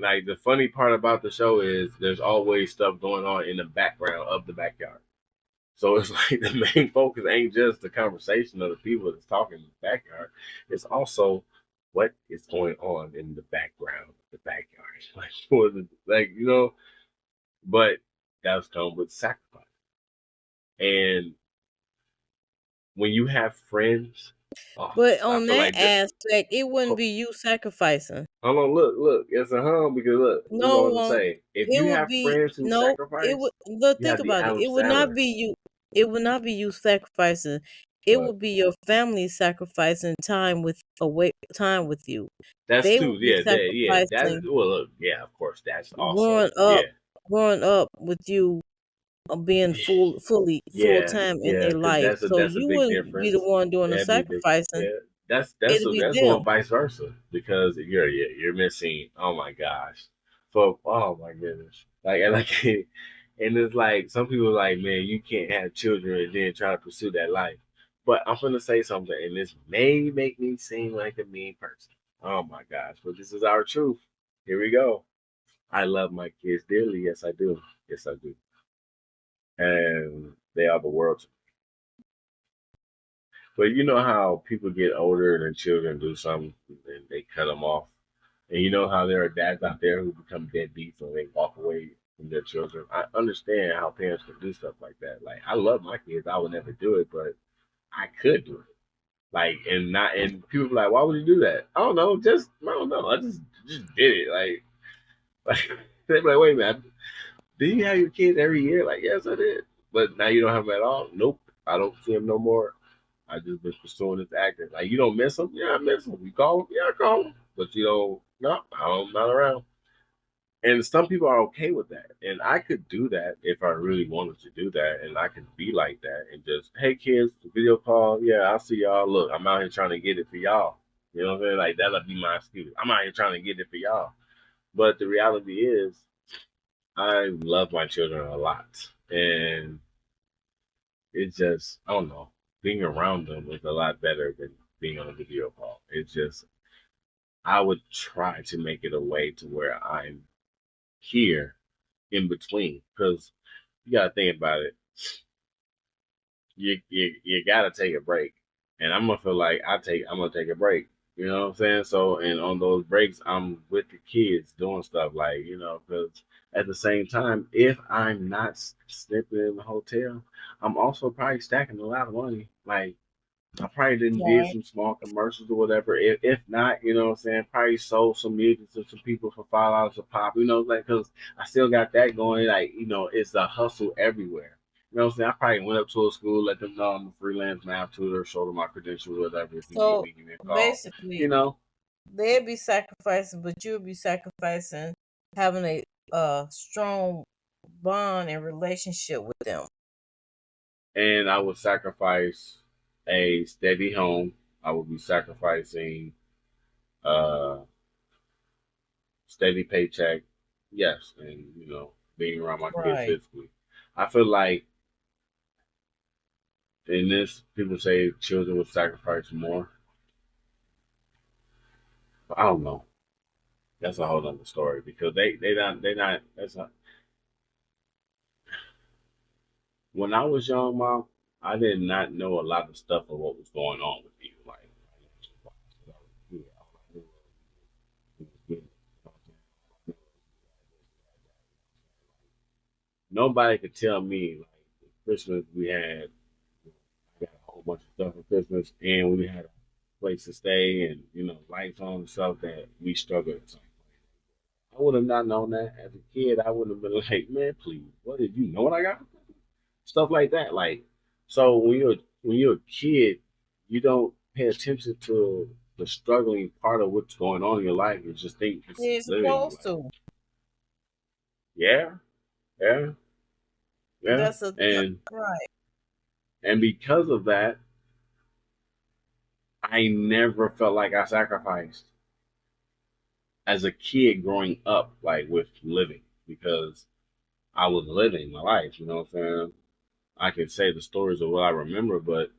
S2: like the funny part about the show is there's always stuff going on in the background of the backyard. So it's like the main focus ain't just the conversation of the people that's talking in the backyard. It's also what is going on in the background of the backyard. Like, but that's come with sacrifice. And when you have friends, oh,
S1: But
S2: I
S1: on
S2: feel
S1: that
S2: like that.
S1: aspect, it wouldn't be you sacrificing.
S2: Hold on, look. It's a because look, this is what
S1: No,
S2: I'm gonna say. If
S1: it
S2: you
S1: would
S2: have
S1: be
S2: friends who
S1: no. It would
S2: sacrifice,
S1: look.
S2: you
S1: Think
S2: have the
S1: about it.
S2: Adam
S1: It would not
S2: Sandler.
S1: be you. It would not be you sacrificing. It
S2: But
S1: would be your family sacrificing time with you.
S2: that's
S1: They
S2: too,
S1: would be
S2: yeah. That's
S1: sacrificing
S2: well, look, yeah, of course, that's also,
S1: growing up,
S2: yeah,
S1: growing up with you, being full
S2: yeah,
S1: time in
S2: yeah,
S1: their
S2: because
S1: life.
S2: that's a
S1: So
S2: that's a
S1: you
S2: big
S1: wouldn't be the
S2: difference.
S1: one doing the
S2: That'd be a big,
S1: sacrificing.
S2: yeah. That's
S1: It'll be
S2: that's
S1: them.
S2: going vice versa because you're missing. Oh my gosh, for oh my goodness, and it's like some people are like, man, you can't have children and then try to pursue that life. But I'm gonna say something, and this may make me seem like a mean person. Oh my gosh, but this is our truth. Here we go. I love my kids dearly. Yes, I do. Yes, I do. And they are the world to me. But you know how people get older and their children do something and they cut them off. And you know how there are dads out there who become deadbeats and they walk away from their children. I understand how parents can do stuff like that. Like, I love my kids. I would never do it, but I could do it. Like, and people be like, why would you do that? I don't know. I don't know. I just did it. Like they're like, wait a minute. Did you have your kids every year? Like, yes, I did. But now you don't have them at all? Nope. I don't see them no more. I just been pursuing this acting. Like, you don't miss them? Yeah, I miss them. You call them? Yeah, I call them. But you don't, no, I'm not around. And some people are okay with that. And I could do that if I really wanted to do that. And I could be like that and just, hey, kids, video call. Yeah, I'll see y'all. Look, I'm out here trying to get it for y'all. You know what I'm saying? Like, that'll be my excuse. I'm out here trying to get it for y'all. But the reality is, I love my children a lot. And it's just, I don't know, being around them is a lot better than being on a video call. It's just, I would try to make it a way to where I'm here in between. Because you gotta think about it. You gotta take a break. And I'm gonna feel like I'm gonna take a break. You know what I'm saying? So and on those breaks I'm with the kids doing stuff like, because at the same time, if I'm not sleeping in the hotel, I'm also probably stacking a lot of money. Like I probably didn't did
S1: Right.
S2: some small commercials or whatever. If not, you know what I'm saying, probably sold some music to some people for $5 a pop. Like because I still got that going. Like it's a hustle everywhere. You know what I'm saying? I probably went up to a school, let them know I'm a freelance math tutor, showed them my credentials, whatever. If you need
S1: So
S2: me, give me a call.
S1: basically,
S2: You know,
S1: they'd be sacrificing, but you'll be sacrificing having a strong bond and relationship with them.
S2: and I would sacrifice a steady home. I would be sacrificing uh steady paycheck. Yes, and being around my kids
S1: Right.
S2: physically. I feel like in this, people say children would sacrifice more. But I don't know. That's a whole other story because they not. That's not. When I was young, mom, I did not know a lot of stuff of what was going on with you, like nobody could tell me like Christmas we had. I got a whole bunch of stuff for Christmas, and we had a place to stay, and lights on and stuff that we struggled. I would have not known that as a kid. I would have been like, man, please, what did you know what I got? Stuff like that. Like, so when you're a kid, you don't pay attention to the struggling part of what's going on in your life. You just think it's
S1: You ain't
S2: living.
S1: supposed
S2: Like,
S1: to.
S2: yeah, yeah, yeah,
S1: That's a
S2: and
S1: right.
S2: and because of that, I never felt like I sacrificed as a kid growing up, like with living, because I was living my life. You know what I'm saying? I can say the stories of what I remember, but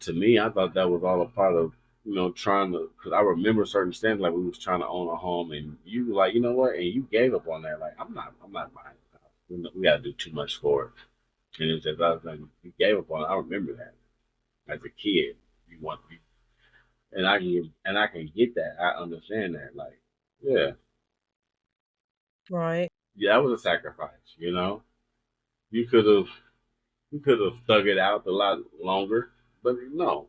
S2: to me, I thought that was all a part of trying to. Because I remember certain things like we was trying to own a home, and you were like, you know what, and you gave up on that. Like I'm not buying the house. We got to do too much for it, and it was just I was like, you gave up on it. I remember that as a kid. You want, and I can get that. I understand that. Like, yeah,
S1: Right.
S2: yeah, that was a sacrifice. You could have you could have thug it out a lot longer, but no,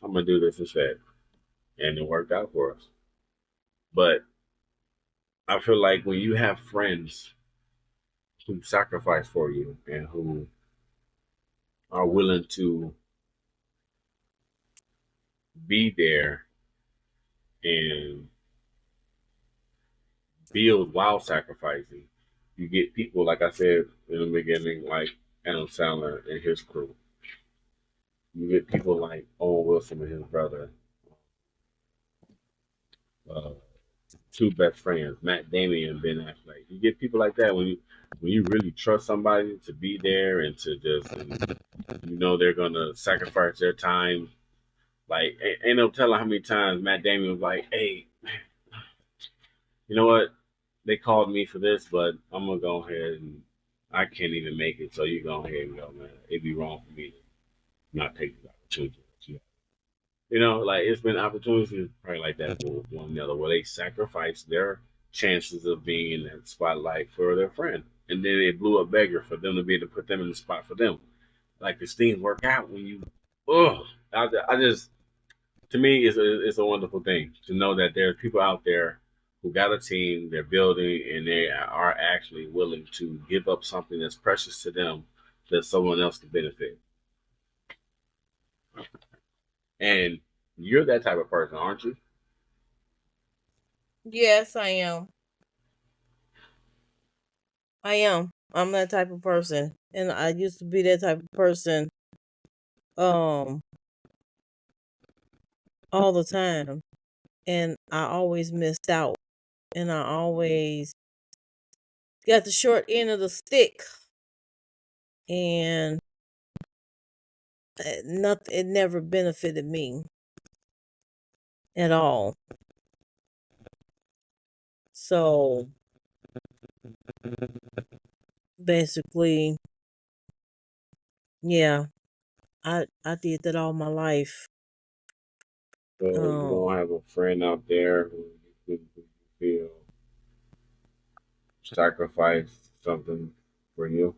S2: I'm gonna do this instead, and it worked out for us. But I feel like when you have friends who sacrifice for you and who are willing to be there and build while sacrificing, you get people like I said in the beginning, like Adam Sandler and his crew. You get people like Owen Wilson and his brother, uh, two best friends, Matt Damon and Ben Affleck. You get people like that when you really trust somebody to be there and to just and they're gonna sacrifice their time. Like ain't no telling how many times Matt Damon was like, "Hey, you know what? They called me for this, but I'm gonna go ahead and I can't even make it. So you go ahead and go, man. It'd be wrong for me to not take the opportunity." Like it's been opportunities probably like that for one another where they sacrifice their chances of being in that spotlight for their friend. And then it blew up bigger for them to be able to put them in the spot for them. Like these things work out when you, oh, I just, to me, it's a wonderful thing to know that there are people out there who got a team, they're building, and they are actually willing to give up something that's precious to them that someone else can benefit. And you're that type of person, aren't you?
S1: Yes, I am. I am. I'm that type of person, and I used to be that type of person. Um, all the time, and I always missed out, and I always got the short end of the stick, and nothing. It never benefited me. at all. So basically, yeah, I did that all my life.
S2: So you
S1: Um,
S2: don't have a friend out there who you feel sacrificed something for you.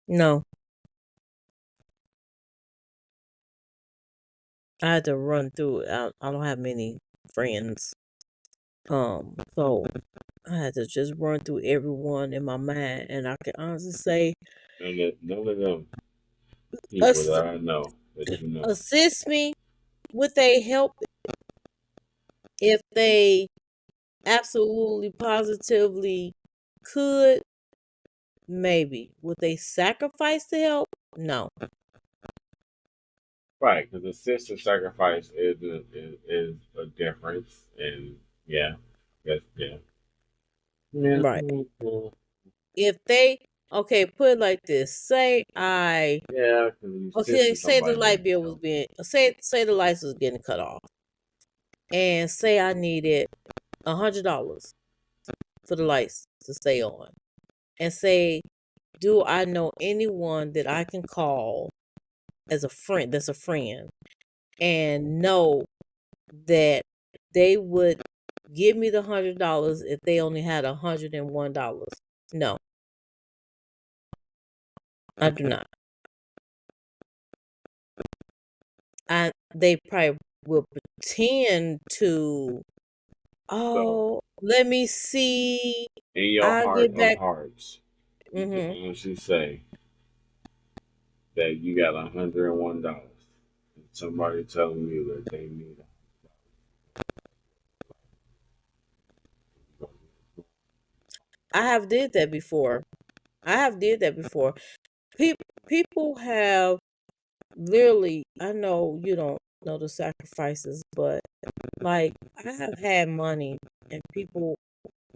S1: no, I had to run through it. I don't have many friends. So I had to just run through everyone in my mind, and I can honestly say,
S2: None of them people
S1: ass-
S2: that I know that you know.
S1: assist me with a help if they absolutely positively could. Maybe would they sacrifice to help? No,
S2: Right, because assist and sacrifice is a difference, and yeah, yes, yeah, yeah,
S1: right. If they okay, put it like this.
S2: yeah, because you
S1: Okay,
S2: assisting
S1: say the
S2: somebody,
S1: light bill
S2: you
S1: was
S2: know,
S1: being say the lights was getting cut off, and say I needed $100 for the lights to stay on, and say, do I know anyone that I can call as a friend? That's a friend, and know that they would give me the $100 if they only had $101. No, I do not. They probably will pretend to.
S2: so
S1: Oh, let me see.
S2: in your
S1: I'll
S2: heart
S1: get
S2: of
S1: back.
S2: hearts, you can
S1: Mhm.
S2: honestly say that you got $101. Somebody telling you that they need
S1: I have did that before. I have did that before. People have literally. I know you don't know the sacrifices, but like I have had money and people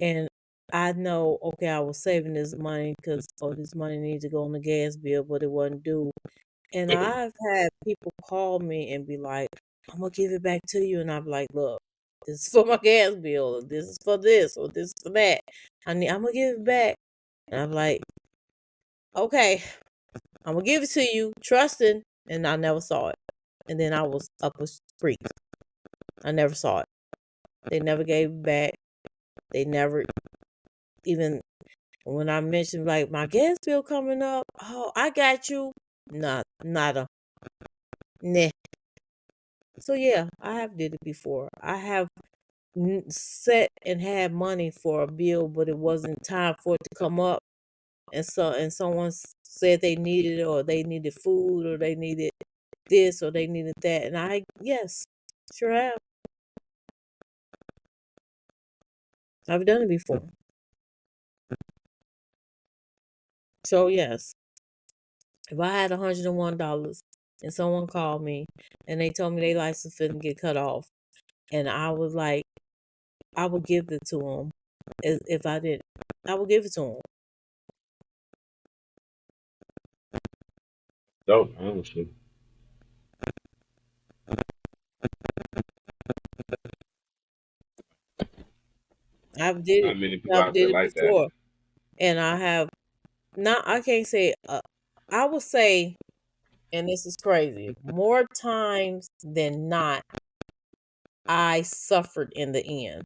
S1: and I know, okay, I was saving this money because oh, this money needs to go on the gas bill, but it wasn't due. And
S2: help.
S1: I've had people call me and be like, "I'm gonna give it back to you," and I'm like, "Look, this is for my gas bill, or this is for this, or this is for that. I'm gonna give it back." And I'm like, "Okay, I'm gonna give it to you, trusting." And I never saw it. And then I was up a street. I never saw it. They never gave it back. They never even when I mentioned like my gas bill coming up. Oh, I got you. Not nada. Nah. So yeah, I have did it before. I have set and had money for a bill, but it wasn't time for it to come up, and someone said they needed it, or they needed food, or they needed this, or they needed that, and I yes, sure have. I've done it before. So yes, if I had $101 and someone called me and they told me their license couldn't get cut off, and I was like, I would give it to them. If I didn't, I would give it to them.
S2: Dope, honestly.
S1: I've did it.
S2: Not many people
S1: I've
S2: out there
S1: did it
S2: like that.
S1: before, and I have not. I can't say. I would say, and this is crazy. More times than not, I suffered in the end,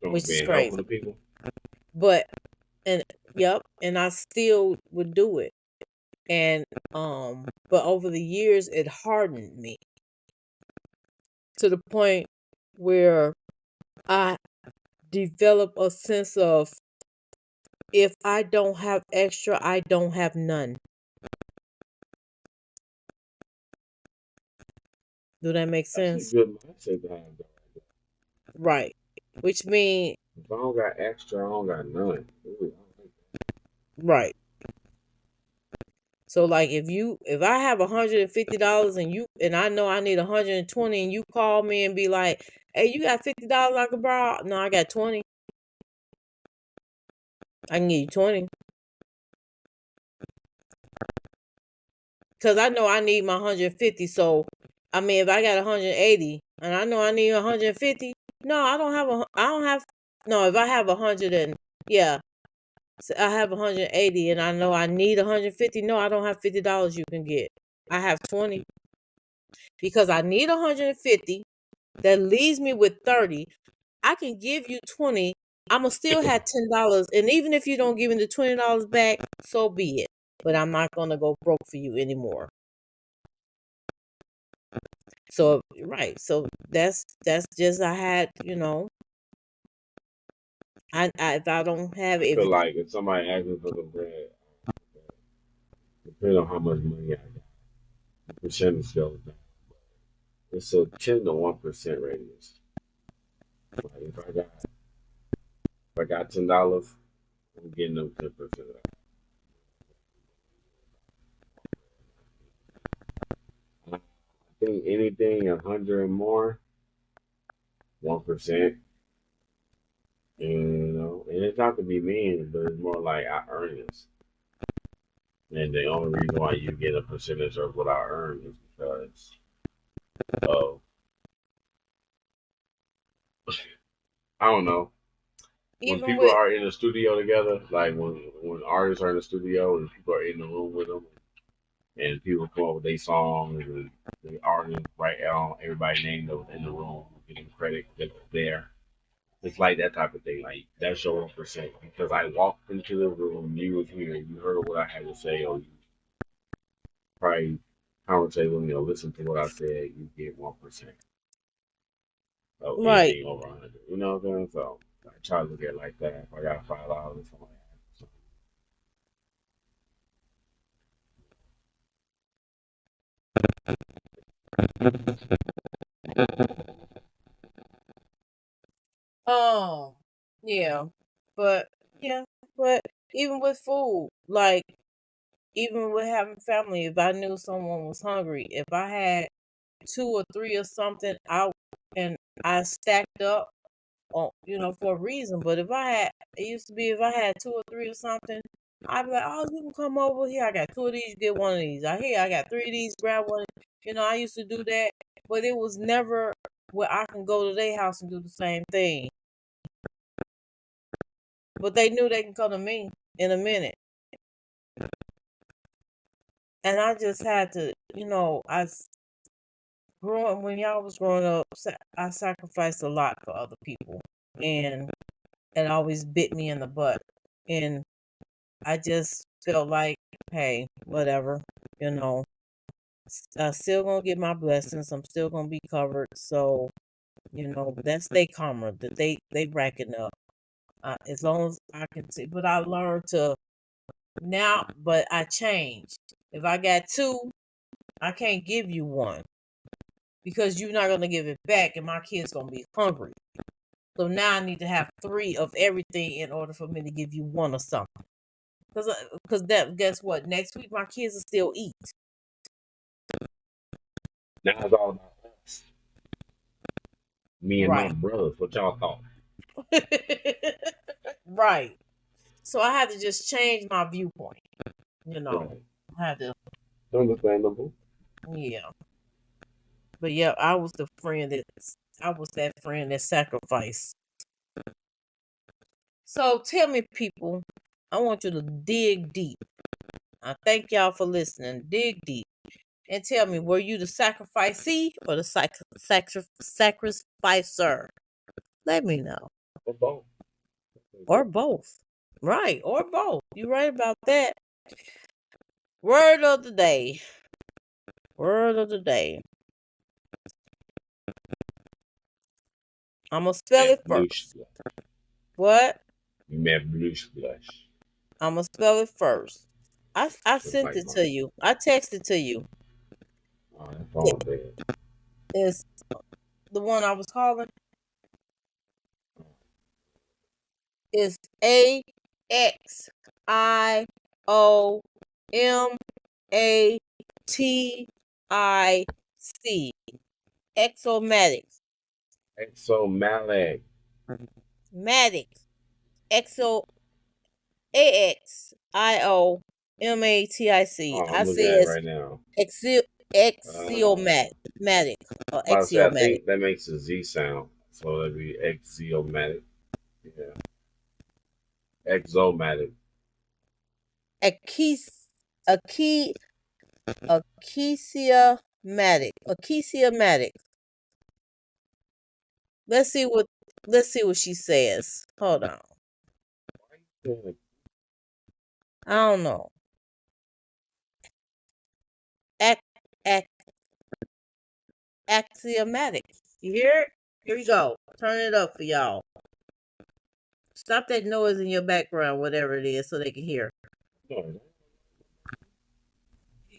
S2: From
S1: which is
S2: being helpful
S1: crazy.
S2: to people.
S1: But and yep, and I still would do it. And but over the years, it hardened me to the point where I develop a sense of if I don't have extra, I don't have none. Do that make
S2: That's a
S1: sense?
S2: good mindset to have, though.
S1: Right. Which mean
S2: If I don't got extra, I don't got none. Ooh, I like
S1: right. So like if I have $150 and I know I need 120 and you call me and be like, Hey, you got $50 I could borrow? No, I got 20. I can give you 20. Cause I know I need my 150. So, I mean, if I got 180 and I know I need 150, no, I don't have a. I don't have. No, if I have 100 and yeah, so I have 180 and I know I need 150. No, I don't have $50 you can get. I have 20 because I need 150. That leaves me with 30. I can give you 20. I'ma still have $10. And even if you don't give me the $20 back, so be it. But I'm not gonna go broke for you anymore. So right. So that's just I had, I if I don't have
S2: I
S1: if
S2: feel like if somebody asks me for the bread, depending on how much money I got, the percentage goes down. It's a 10 to 1% radius. Like if I got $10, I'm getting them 10% of that. I think anything 100 and more, 1%. And it's not to be mean, but it's more like I earn this. And the only reason why you get a percentage of what I earn is because of, I don't know, when
S1: even
S2: people
S1: with
S2: are in the studio together, like when artists are in the studio and people are in the room with them, and people come up with their songs, and the artists write down everybody's name that was in the room, getting credit that was there. It's like that type of thing. Like that's your 1% because I walked into the room, you was here, you heard what I had to say, or you probably conversate with me or listen to what I said. You get 1% of
S1: right.
S2: anything over 100. You know what I'm saying? So I try to look at it like that. If I got $5, something like
S1: Oh, yeah. But yeah, but even with food, like even with having family, if I knew someone was hungry, if I had two or three or something out and I stacked up on, for a reason. But if I had, it used to be if I had two or three or something, I'd be like, oh, you can come over here. I got two of these, get one of these. I got three of these, grab one. I used to do that, but it was never where I can go to their house and do the same thing. But they knew they can come to me in a minute. And I just had to, growing when y'all was growing up, I sacrificed a lot for other people, and it always bit me in the butt. And I just felt like, hey, whatever, you know, I still gonna get my blessings. I'm still gonna be covered. So, that's their karma that they racking up. As long as I can see, but I learned to now. But I changed. If I got two, I can't give you one because you're not gonna give it back, and my kid's gonna be hungry. So now I need to have three of everything in order for me to give you one or something. Because that guess what? Next week my kids will still eat.
S2: that. Now it's all about us, me and my
S1: Right.
S2: brothers. What y'all thought?
S1: Right. So I had to just change my viewpoint.
S2: Right.
S1: I had to,
S2: Understandable.
S1: yeah. But yeah, I was that friend that sacrificed. So tell me, people, I want you to dig deep. I thank y'all for listening. Dig deep and tell me, were you the sacrificee or the sacrificer? Let me know.
S2: For both.
S1: Or both. Right, or both. You're right about that. Word of the day. Word of the day. I'm going to spell
S2: Met
S1: it
S2: Blush
S1: first.
S2: Blush.
S1: What?
S2: You met Blush Blush.
S1: I'm going to spell it first. I
S2: Just
S1: sent
S2: like
S1: it
S2: mine.
S1: to you. I texted to you.
S2: Oh, that phone dead.
S1: It's the one I was calling. Is AXIOMATIC. Exomatics.
S2: Exomatic.
S1: Matic. Exo AXIOMATIC.
S2: Oh, I'm
S1: I
S2: looking at it
S1: says
S2: right now.
S1: axiomatic or
S2: About to say, I
S1: axiomatic.
S2: think that makes a Z sound. So that'd be axiomatic. Yeah. Exomatic.
S1: Achis Achi Achisiamatic. Let's see what she says. Hold on. I don't know. Ac, ac, axiomatic. You hear it? Here we go. Turn it up for y'all. Stop that noise in your background, whatever it is, so they can hear.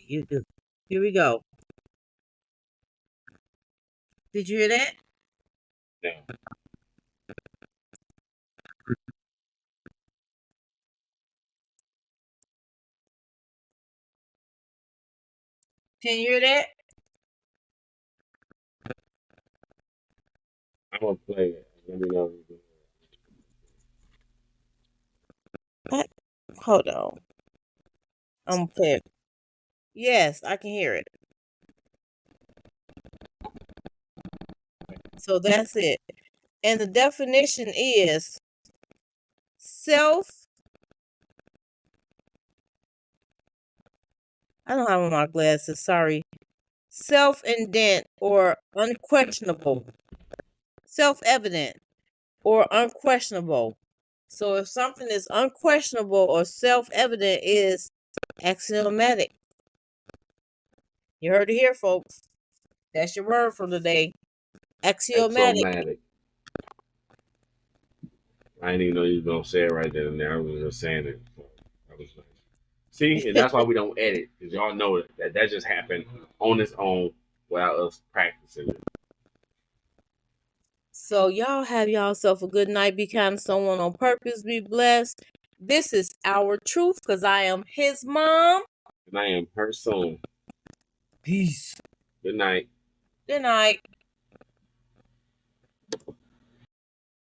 S1: You do. Here we go. Did you hear that?
S2: Yeah.
S1: Can you hear that?
S2: I'm gonna play it. Let me know.
S1: What? Hold on. I'm gonna play it. Yes, I can hear it. So that's it. And the definition is self. I don't have on my glasses. Sorry. Self-evident or unquestionable. Self-evident or unquestionable. So if something is unquestionable or self-evident, is axiomatic. You heard it here, folks. That's your word for today. Axiomatic.
S2: Exomatic. I didn't even know you was gonna say it right then and there. I was just saying it. So that was nice. See, and that's why we don't edit, because y'all know that just happened on its own without us practicing it.
S1: So y'all have yourself a good night. Be kind to someone on purpose. Be blessed. This is our truth because I am his mom.
S2: And I am her son.
S1: Peace.
S2: Good night.
S1: Good night.